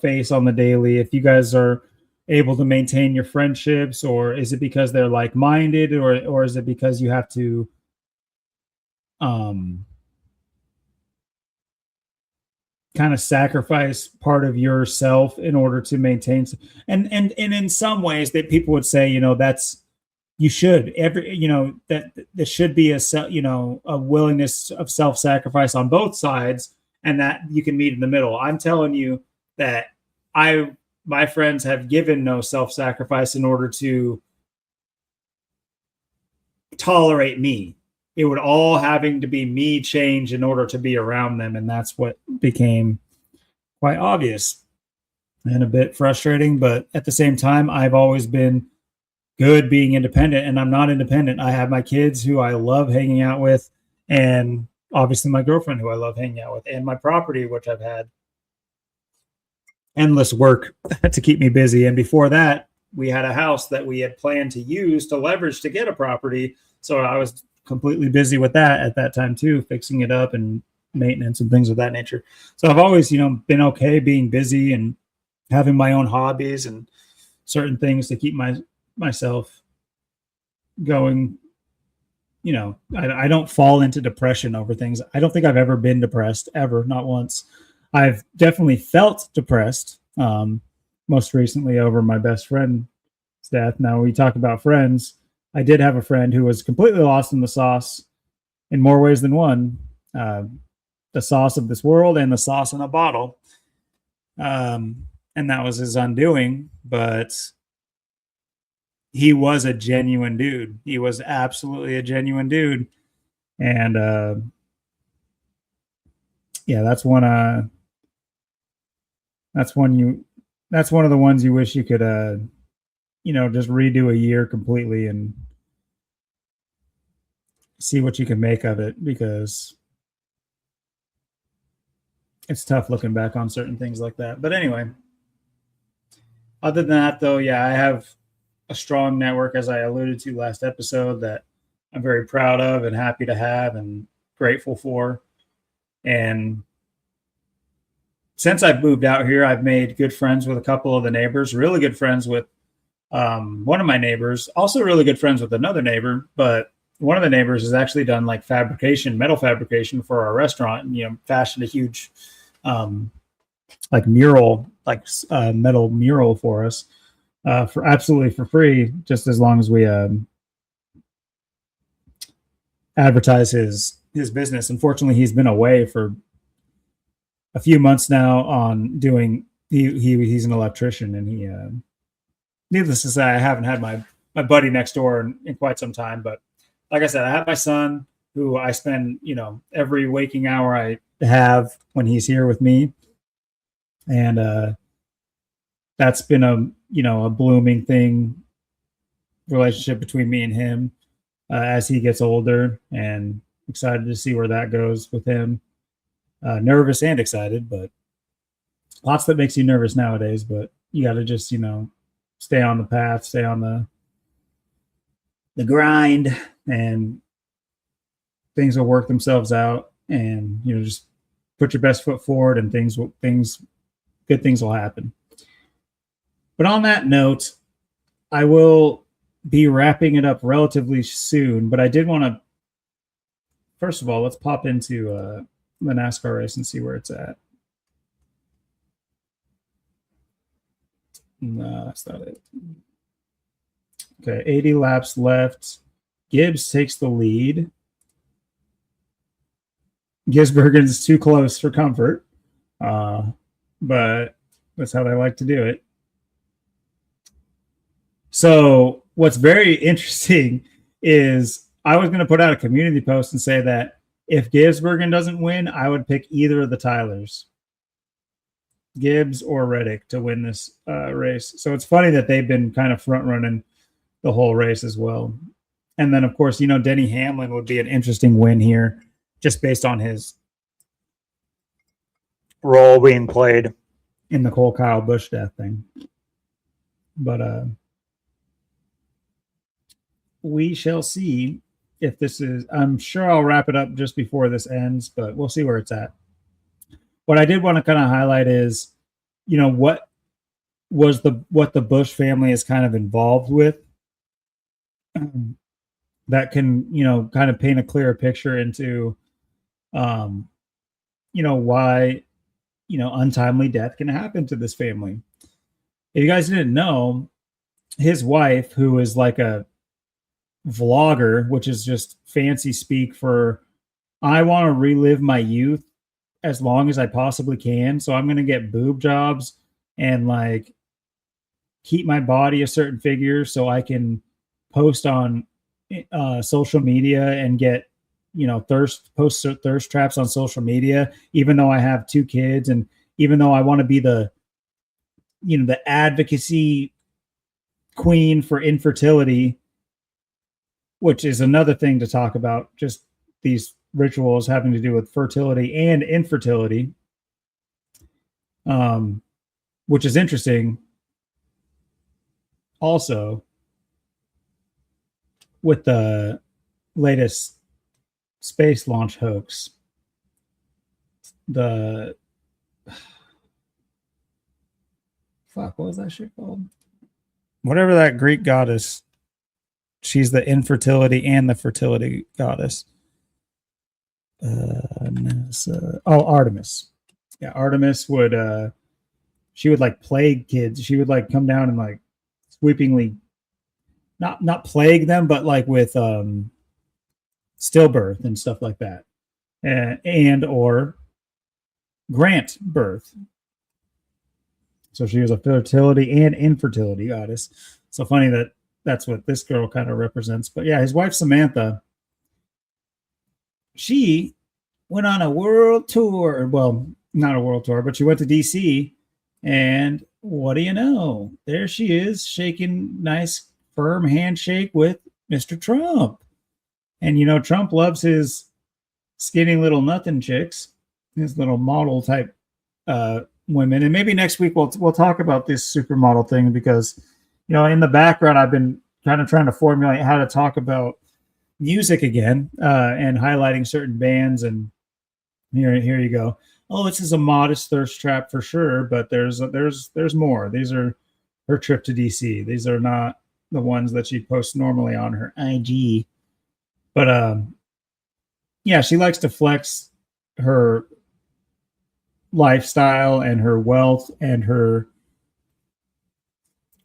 face on the daily. If you guys are able to maintain your friendships, or is it because they're like-minded, or is it because you have to kind of sacrifice part of yourself in order to maintain, and in some ways that people would say, that's, you should that there should be a willingness of self-sacrifice on both sides, and that you can meet in the middle. I'm telling you that I my friends have given no self-sacrifice in order to tolerate me. It would all having to be me change in order to be around them. And that's what became quite obvious and a bit frustrating. But at the same time, I've always been good being independent, and I'm not independent. I have my kids who I love hanging out with, and obviously my girlfriend who I love hanging out with, and my property, which I've had endless work to keep me busy. And before that, we had a house that we had planned to use to leverage to get a property. So I was completely busy with that at that time too, fixing it up and maintenance and things of that nature. So I've always, been okay being busy and having my own hobbies and certain things to keep myself going. I don't fall into depression over things. I don't think I've ever been depressed, ever, not once. I've definitely felt depressed, most recently over my best friend's death. Now, we talk about friends. I did have a friend who was completely lost in the sauce in more ways than one. The sauce of this world and the sauce in a bottle. And that was his undoing. But he was a genuine dude. He was absolutely a genuine dude. And that's one of the ones you wish you could just redo a year completely and see what you can make of it, because it's tough looking back on certain things like that. But anyway, other than that, though, I have a strong network, as I alluded to last episode, that I'm very proud of and happy to have and grateful for. And since I've moved out here, I've made good friends with a couple of the neighbors, really good friends with one of my neighbors, also really good friends with another neighbor. But one of the neighbors has actually done like metal fabrication for our restaurant, and, fashioned a huge mural, metal mural for us for absolutely for free, just as long as we advertise his business. Unfortunately, he's been away for a few months now on doing, he's an electrician, and he needless to say, I haven't had my buddy next door in quite some time. But like I said, I have my son, who I spend, every waking hour I have when he's here with me. And that's been a blooming relationship between me and him as he gets older, and excited to see where that goes with him. Nervous and excited, but lots that makes you nervous nowadays. But you got to just, stay on the path, stay on the grind, and things will work themselves out. And, just put your best foot forward, and good things will happen. But on that note, I will be wrapping it up relatively soon, but I did want to, first of all, let's pop into the NASCAR race and see where it's at. No, that's not it. Okay, 80 laps left. Gibbs takes the lead. Gisbergen's too close for comfort, but that's how they like to do it. So what's very interesting is I was going to put out a community post and say that if Gisbergen doesn't win, I would pick either of the Tylers, Gibbs or Reddick, to win this race. So it's funny that they've been kind of front running the whole race as well. And then, of course, Denny Hamlin would be an interesting win here, just based on his role being played in the whole Kyle Busch death thing. But we shall see if this is, I'm sure I'll wrap it up just before this ends, but we'll see where it's at. What I did want to kind of highlight is, what the Busch family is kind of involved with, that can, kind of paint a clearer picture into, why, untimely death can happen to this family. If you guys didn't know, his wife, who is like a vlogger, which is just fancy speak for, I want to relive my youth as long as I possibly can. So I'm going to get boob jobs and like keep my body a certain figure so I can post on social media and get, post thirst traps on social media, even though I have 2 kids, and even though I want to be the advocacy queen for infertility, which is another thing to talk about, just these rituals having to do with fertility and infertility, which is interesting also with the latest space launch hoax. What was that shit called? Whatever that Greek goddess. She's the infertility and the fertility goddess. Artemis. Yeah, Artemis would she would like plague kids. She would like come down and like sweepingly not plague them, but like with stillbirth and stuff like that, and or grant birth. So she was a fertility and infertility goddess. So funny that that's what this girl kind of represents. But yeah, his wife Samantha, she went on a world tour. Well, not a world tour, but she went to DC, and what do you know? There she is, shaking nice firm handshake with Mr. Trump. And Trump loves his skinny little nothing chicks, his little model type women. And maybe next week we'll talk about this supermodel thing, because in the background I've been kind of trying to formulate how to talk about music again, and highlighting certain bands. And here you go. Oh, this is a modest thirst trap for sure, but there's more. These are her trip to DC. These are not the ones that she posts normally on her IG. But yeah, she likes to flex her lifestyle and her wealth and her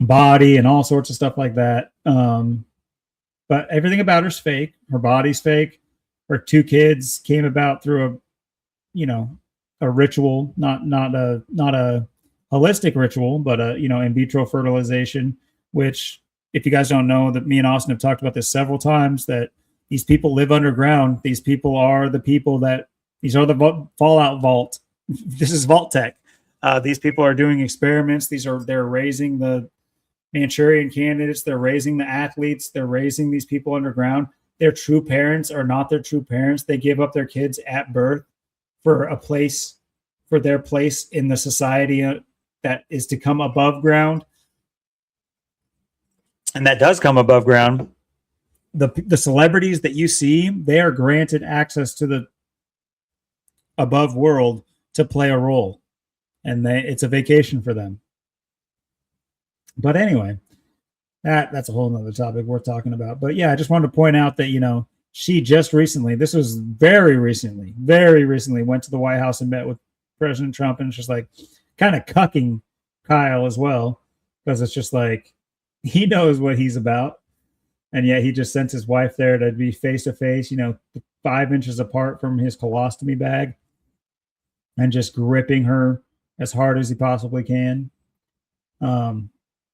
body and all sorts of stuff like that. But everything about her's fake. Her body's fake. Her 2 kids came about through a ritual, not a holistic ritual, but in vitro fertilization, which, if you guys don't know, that me and Austin have talked about this several times, that these people live underground. These people are the people these are the Fallout Vault. This is Vault Tech. These people are doing experiments. They're raising the Manchurian candidates. They're raising the athletes. They're raising these people underground. Their true parents are not their true parents. They give up their kids at birth for their place in the society that is to come above ground. And that does come above ground. The celebrities that you see, they are granted access to the above world to play a role, and it's a vacation for them. But anyway, that's a whole nother topic worth talking about. But yeah, I just wanted to point out that she just recently, this was very recently, went to the White House and met with President Trump, and it's just like kind of cucking Kyle as well, because it's just like he knows what he's about. And yet he just sent his wife there to be face to face, 5 inches apart from his colostomy bag, and just gripping her as hard as he possibly can.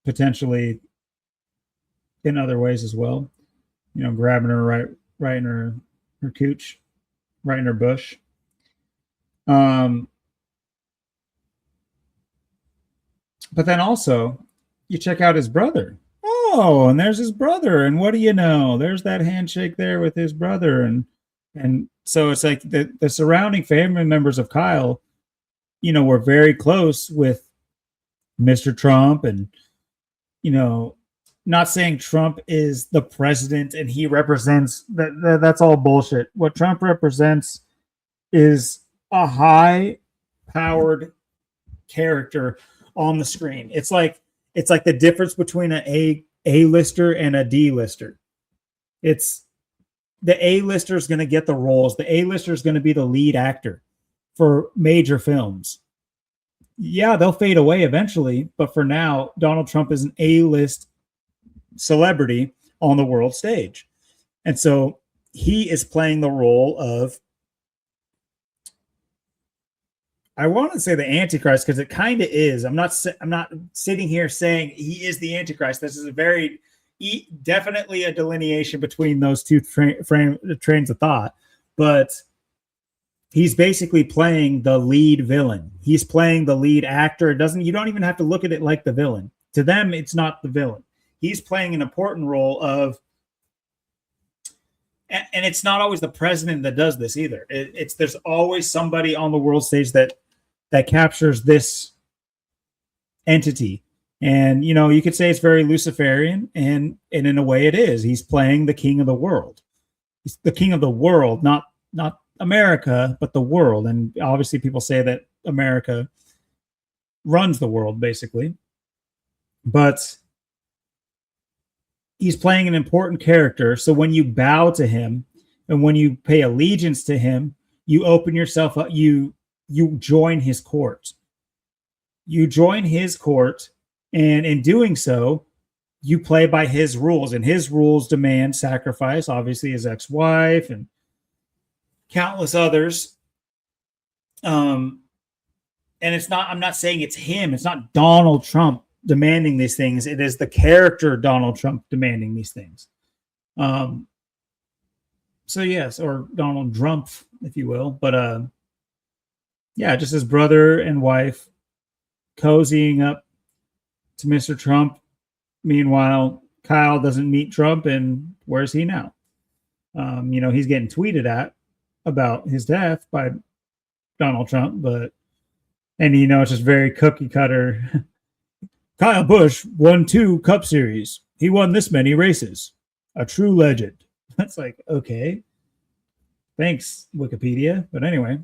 Potentially in other ways as well, grabbing her right in her cooch, right in her bush. But then also you check out his brother. Oh, and there's his brother, and what do you know? There's that handshake there with his brother, and so it's like the surrounding family members of Kyle, were very close with Mr. Trump, and not saying Trump is the president and he represents that's all bullshit. What Trump represents is a high-powered character on the screen. It's like the difference between an A-lister and a D-lister. It's the A-lister is going to get the roles. The A-lister is going to be the lead actor for major films. Yeah, they'll fade away eventually, but for now, Donald Trump is an A-list celebrity on the world stage. And so he is playing the role of, I want to say the Antichrist because it kind of is. I'm not sitting here saying he is the Antichrist. This is a very definitely a delineation between those two trains of thought. But he's basically playing the lead villain. He's playing the lead actor. You don't even have to look at it like the villain. To them, it's not the villain. He's playing an important role of, and it's not always the president that does this either. There's always somebody on the world stage that captures this entity. And, you could say it's very Luciferian, and in a way it is. He's playing the king of the world. He's the king of the world, not America, but the world. And obviously people say that America runs the world, basically. But he's playing an important character. So when you bow to him and when you pay allegiance to him, you open yourself up, you join his court. You join his court, and in doing so, you play by his rules, and his rules demand sacrifice, obviously his ex-wife and countless others. And I'm not saying it's him. It's not Donald Trump demanding these things. It is the character Donald Trump demanding these things. So yes, or Donald Trump, if you will. But yeah, just his brother and wife cozying up to Mr. Trump. Meanwhile, Kyle doesn't meet Trump, and where's he now? He's getting tweeted at about his death by Donald Trump, and it's just very cookie cutter. Kyle Busch won 2 Cup Series. He won this many races. A true legend. That's like, okay. Thanks, Wikipedia. But anyway,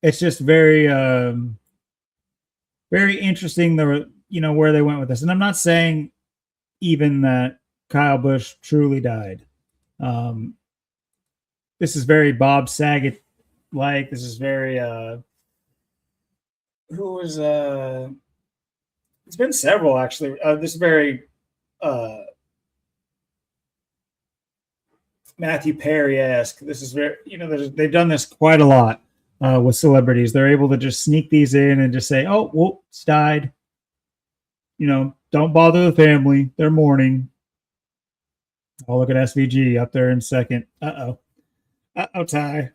it's just very, very interesting. Where they went with this, and I'm not saying even that Kyle Busch truly died. This is very Bob Saget like. This is very who was it's been several actually. This is very Matthew Perry-esque. This is very, they've done this quite a lot with celebrities. They're able to just sneak these in and just say, oh, whoops, died. Don't bother the family. They're mourning. Oh, look at SVG up there in second. Uh-oh, Ty.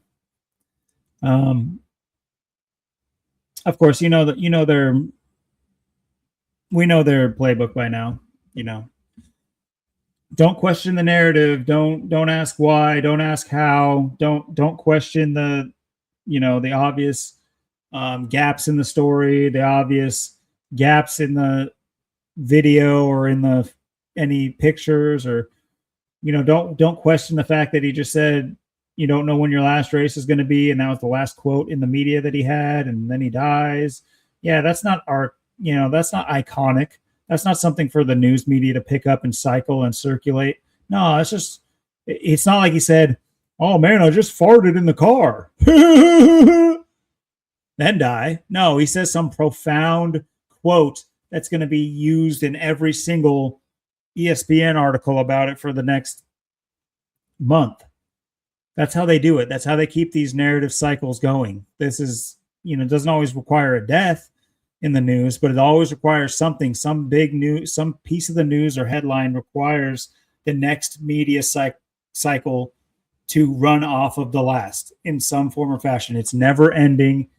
Of course, we know their playbook by now. Don't question the narrative. Don't ask why. Don't ask how. Don't question the obvious gaps in the story, the obvious gaps in the video or in any pictures, or don't question the fact that he just said you don't know when your last race is going to be, and that was the last quote in the media that he had, and then he dies. Yeah, that's not that's not iconic. That's not something for the news media to pick up and cycle and circulate. No, it's not like he said, oh man, I just farted in the car. Then die. No, he says some profound quote that's going to be used in every single ESPN article about it for the next month. That's how they do it. That's how they keep these narrative cycles going. This is, it doesn't always require a death in the news, but it always requires something, some big news, some piece of the news or headline requires the next media cycle to run off of the last in some form or fashion. It's never ending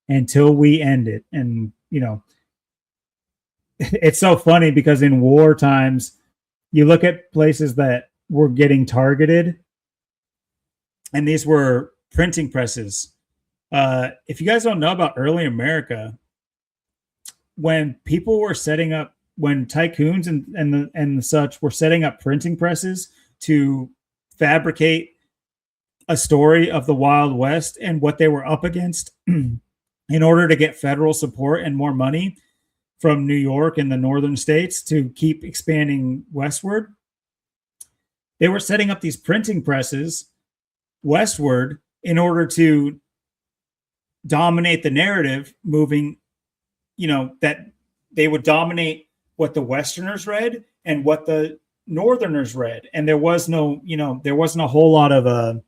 until we end it. And, it's so funny because in war times, you look at places that were getting targeted, and these were printing presses. If you guys don't know about early America, when people were setting up, when tycoons and such were setting up printing presses to fabricate a story of the Wild West and what they were up against in order to get federal support and more money from New York and the northern states to keep expanding westward, they were setting up these printing presses westward in order to dominate the narrative moving, that they would dominate what the Westerners read and what the Northerners read. And there was no, there wasn't a whole lot of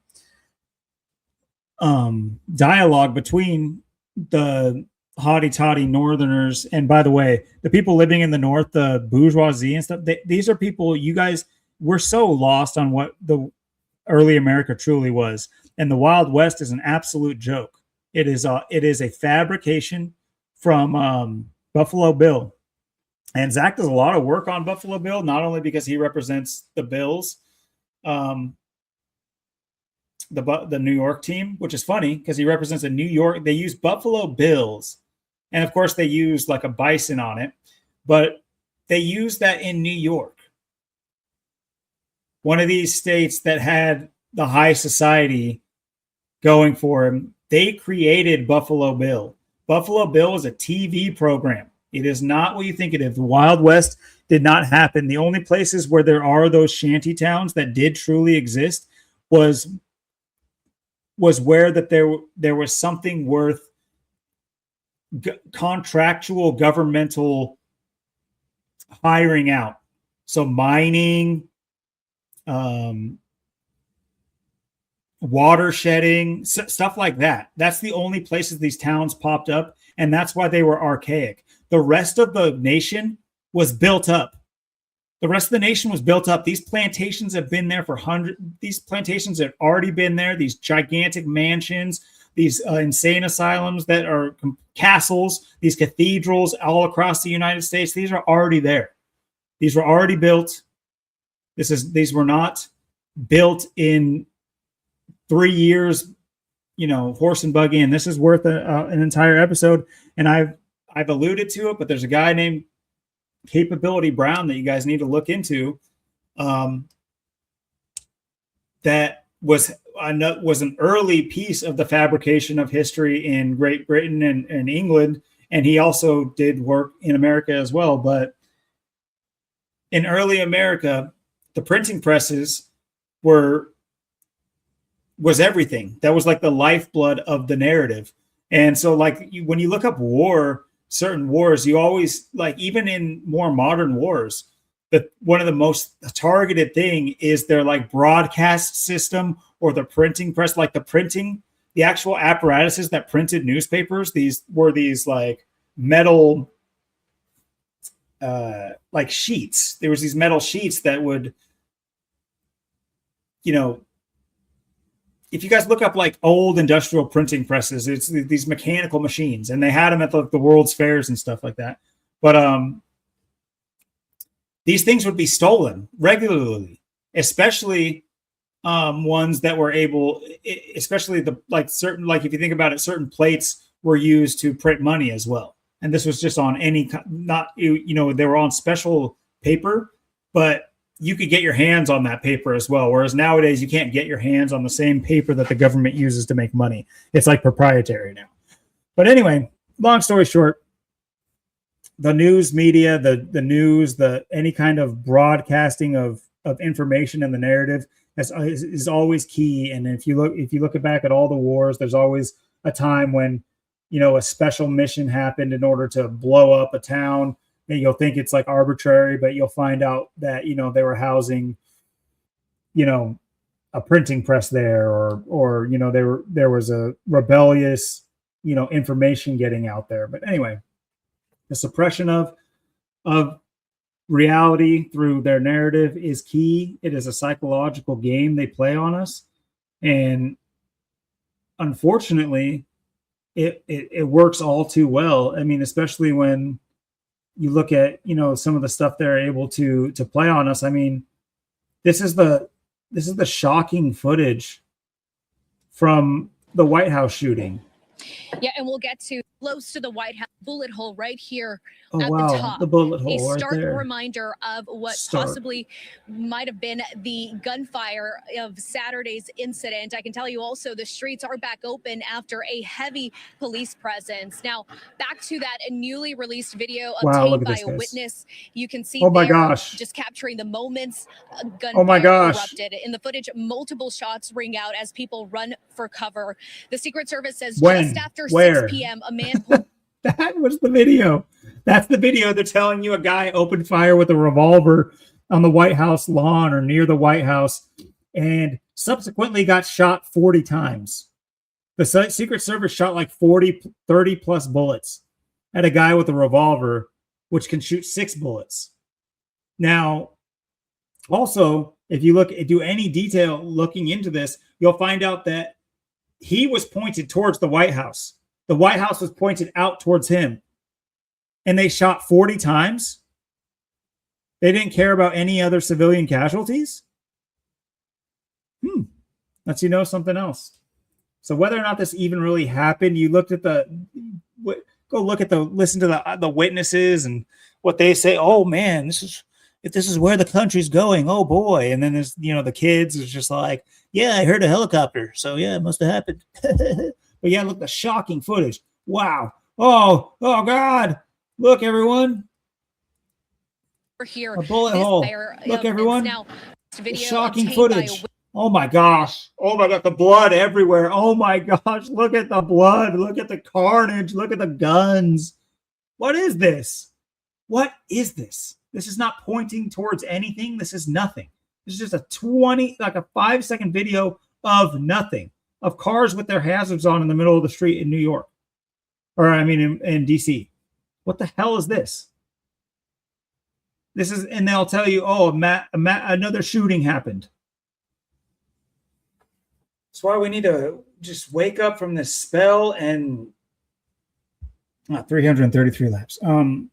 dialogue between the haughty-toddy Northerners. And by the way, the people living in the North, the bourgeoisie and stuff, these are people, you guys, we're so lost on what the early America truly was. And the Wild West is an absolute joke. It is a fabrication from Buffalo Bill. And Zach does a lot of work on Buffalo Bill, not only because he represents the Bills, the New York team, which is funny because he represents a New York. They use Buffalo Bills, and of course they use like a bison on it, but they use that in New York, one of these states that had the high society going for him. They created Buffalo Bill. Buffalo Bill is a TV program. It is not what you think it is. The Wild West did not happen. The only places where there are those shanty towns that did truly exist was where that there was something worth contractual governmental hiring out. So mining, water shedding, stuff like that. That's the only places these towns popped up, and that's why they were archaic. The rest of the nation was built up. The rest of the nation was built up. These plantations have been there for hundreds. These plantations have already been there. These gigantic mansions, these insane asylums that are castles, these cathedrals all across the United States. These are already there. These were already built. These were not built in 3 years, horse and buggy. And this is worth an entire episode. And I've alluded to it, but there's a guy named Capability Brown that you guys need to look into. That was an early piece of the fabrication of history in Great Britain and England. And he also did work in America as well. But in early America, the printing presses was everything. That was like the lifeblood of the narrative. And so when you look up certain wars, you always, like, even in more modern wars, that one of the most targeted thing is their like broadcast system or the printing press, like the actual apparatuses that printed newspapers. These were like metal, like sheets. There was these metal sheets that would, if you guys look up like old industrial printing presses, it's these mechanical machines, and they had them at the World's Fairs and stuff like that. But these things would be stolen regularly, especially ones that were able, especially if you think about it, certain plates were used to print money as well. And this was just on they were on special paper, but you could get your hands on that paper as well. Whereas nowadays you can't get your hands on the same paper that the government uses to make money. It's like proprietary now. But anyway, long story short, the news media, the news, any kind of broadcasting of information in the narrative is always key. And if you look back at all the wars, there's always a time when, a special mission happened in order to blow up a town. And you'll think it's like arbitrary, but you'll find out that, they were housing, a printing press there, or there was a rebellious, information getting out there. But anyway, the suppression of reality through their narrative is key. It is a psychological game they play on us. And unfortunately, it works all too well. I mean, especially when you look at, some of the stuff they're able to play on us. I mean, this is the shocking footage from the White House shooting. Yeah, and we'll get to close to the White House bullet hole right here at the top. The bullet hole, a stark right there. Reminder of what possibly might have been the gunfire of Saturday's incident. I can tell you also the streets are back open after a heavy police presence. Now, back to that newly released video obtained by a witness. You can see just capturing the moments gunfire erupted. In the footage, multiple shots ring out as people run for cover. The Secret Service says just after 6 p.m., a man pulled. That was the video. That's the video. They're telling you a guy opened fire with a revolver on the White House lawn or near the White House and subsequently got shot 40 times. The Secret Service shot like 30 plus bullets at a guy with a revolver, which can shoot 6 bullets. Now, also, if you do any detail looking into this, you'll find out that he was pointed towards the White House. The White House was pointed out towards him. And they shot 40 times. They didn't care about any other civilian casualties. Lets you know something else. So whether or not this even really happened, you looked at listen to the witnesses and what they say. Oh man, if this is where the country's going, oh boy. And then there's, the kids is just like, yeah, I heard a helicopter. So yeah, it must have happened. But yeah, look, the shocking footage. Wow. Oh God. Look, everyone. We're here. A bullet hole. Look, everyone. Now, shocking footage. Oh my gosh. Oh my God. The blood everywhere. Oh my gosh. Look at the blood. Look at the carnage. Look at the guns. What is this? What is this? This is not pointing towards anything. This is nothing. This is just a 5-second video of nothing, of cars with their hazards on in the middle of the street in New York. Or I mean, in DC. What the hell is this? This is, and they'll tell you, oh, another shooting happened. That's why we need to just wake up from this spell and 333 laps. And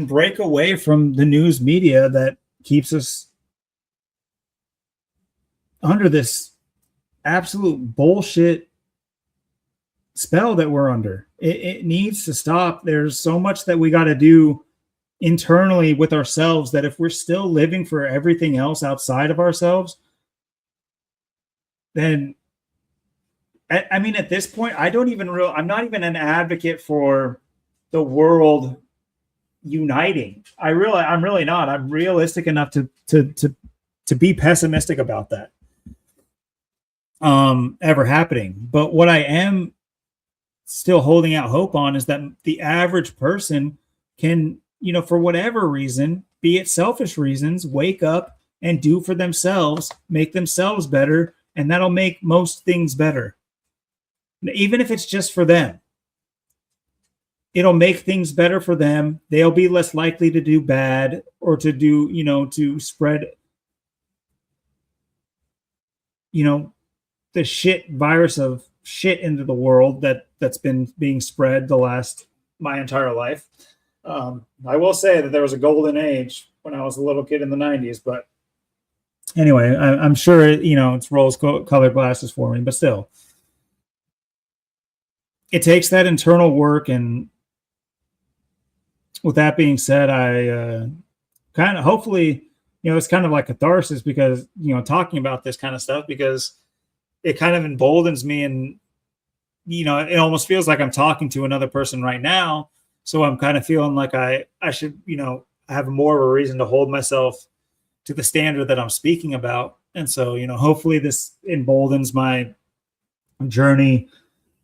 break away from the news media that keeps us under this absolute bullshit spell that we're under. It needs to stop. There's so much that we got to do internally with ourselves that if we're still living for everything else outside of ourselves, then I mean, at this point, I'm not even an advocate for the world uniting. I'm really not. I'm realistic enough to be pessimistic about that ever happening. But what I am still holding out hope on is that the average person can, for whatever reason, be it selfish reasons, wake up and do for themselves, make themselves better, and that'll make most things better. Even if it's just for them. It'll make things better for them. They'll be less likely to do bad or to do, to spread, the shit virus of shit into the world that's been being spread my entire life. I will say that there was a golden age when I was a little kid in the 90s, but anyway, I'm sure, it's rose-colored glasses for me, but still. It takes that internal work, and with that being said, I kind of hopefully, it's kind of like catharsis because, talking about this kind of stuff, because it kind of emboldens me, and, it almost feels like I'm talking to another person right now. So I'm kind of feeling like I should, have more of a reason to hold myself to the standard that I'm speaking about. And so, hopefully this emboldens my journey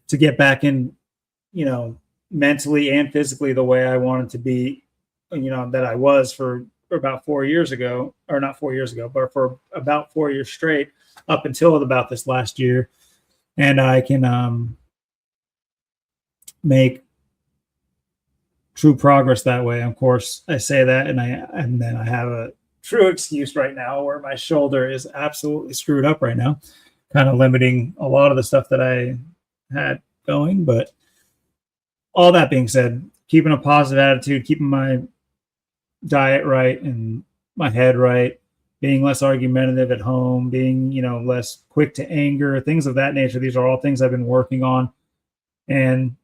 to get back in, mentally and physically the way I wanted to be, that I was for about 4 years ago, or not 4 years ago, but for about 4 years straight up until about this last year. And I can make true progress that way. Of course, I say that, and then I have a true excuse right now where my shoulder is absolutely screwed up right now, kind of limiting a lot of the stuff that I had going. But all that being said, keeping a positive attitude, keeping my diet right and my head right, being less argumentative at home, being, less quick to anger, things of that nature. These are all things I've been working on, and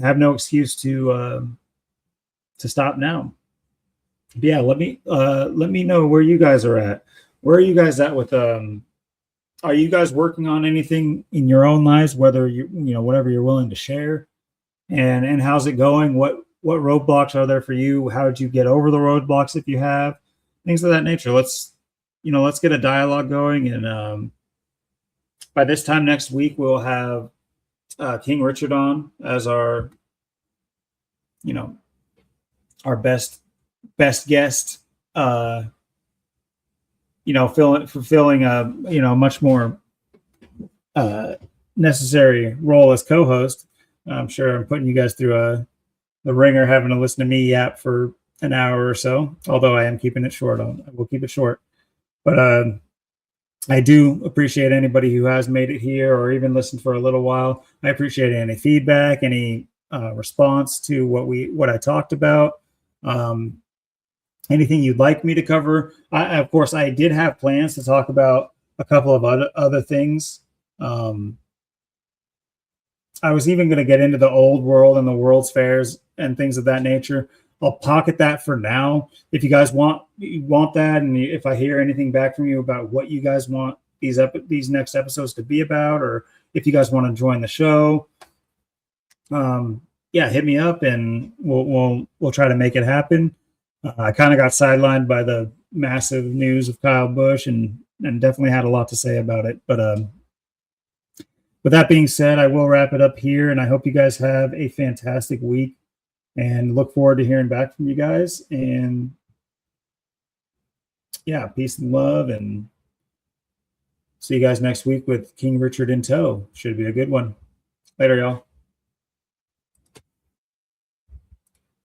have no excuse to stop now. But yeah, let me know where you guys are at. Where are you guys at with are you guys working on anything in your own lives, whether whatever you're willing to share, and how's it going? What roadblocks are there for you? How did you get over the roadblocks, if you have things of that nature? Let's get a dialogue going, and by this time next week we'll have King Richard on as our our best guest, fulfilling a much more necessary role as co-host. I'm sure I'm putting you guys through the ringer, having to listen to me yap for an hour or so. Although I am keeping it short. I will keep it short. But I do appreciate anybody who has made it here or even listened for a little while. I appreciate any feedback, any response to what I talked about. Anything you'd like me to cover. Of course, I did have plans to talk about a couple of other things. I was even going to get into the old world and the World's Fairs and things of that nature. I'll pocket that for now. If you guys want that, and if I hear anything back from you about what you guys want these next episodes to be about, or if you guys want to join the show, yeah, hit me up and we'll try to make it happen. I kind of got sidelined by the massive news of Kyle Busch and definitely had a lot to say about it. But with that being said, I will wrap it up here, and I hope you guys have a fantastic week and look forward to hearing back from you guys. And yeah, peace and love, and see you guys next week with King Richard in tow. Should be a good one. Later, y'all.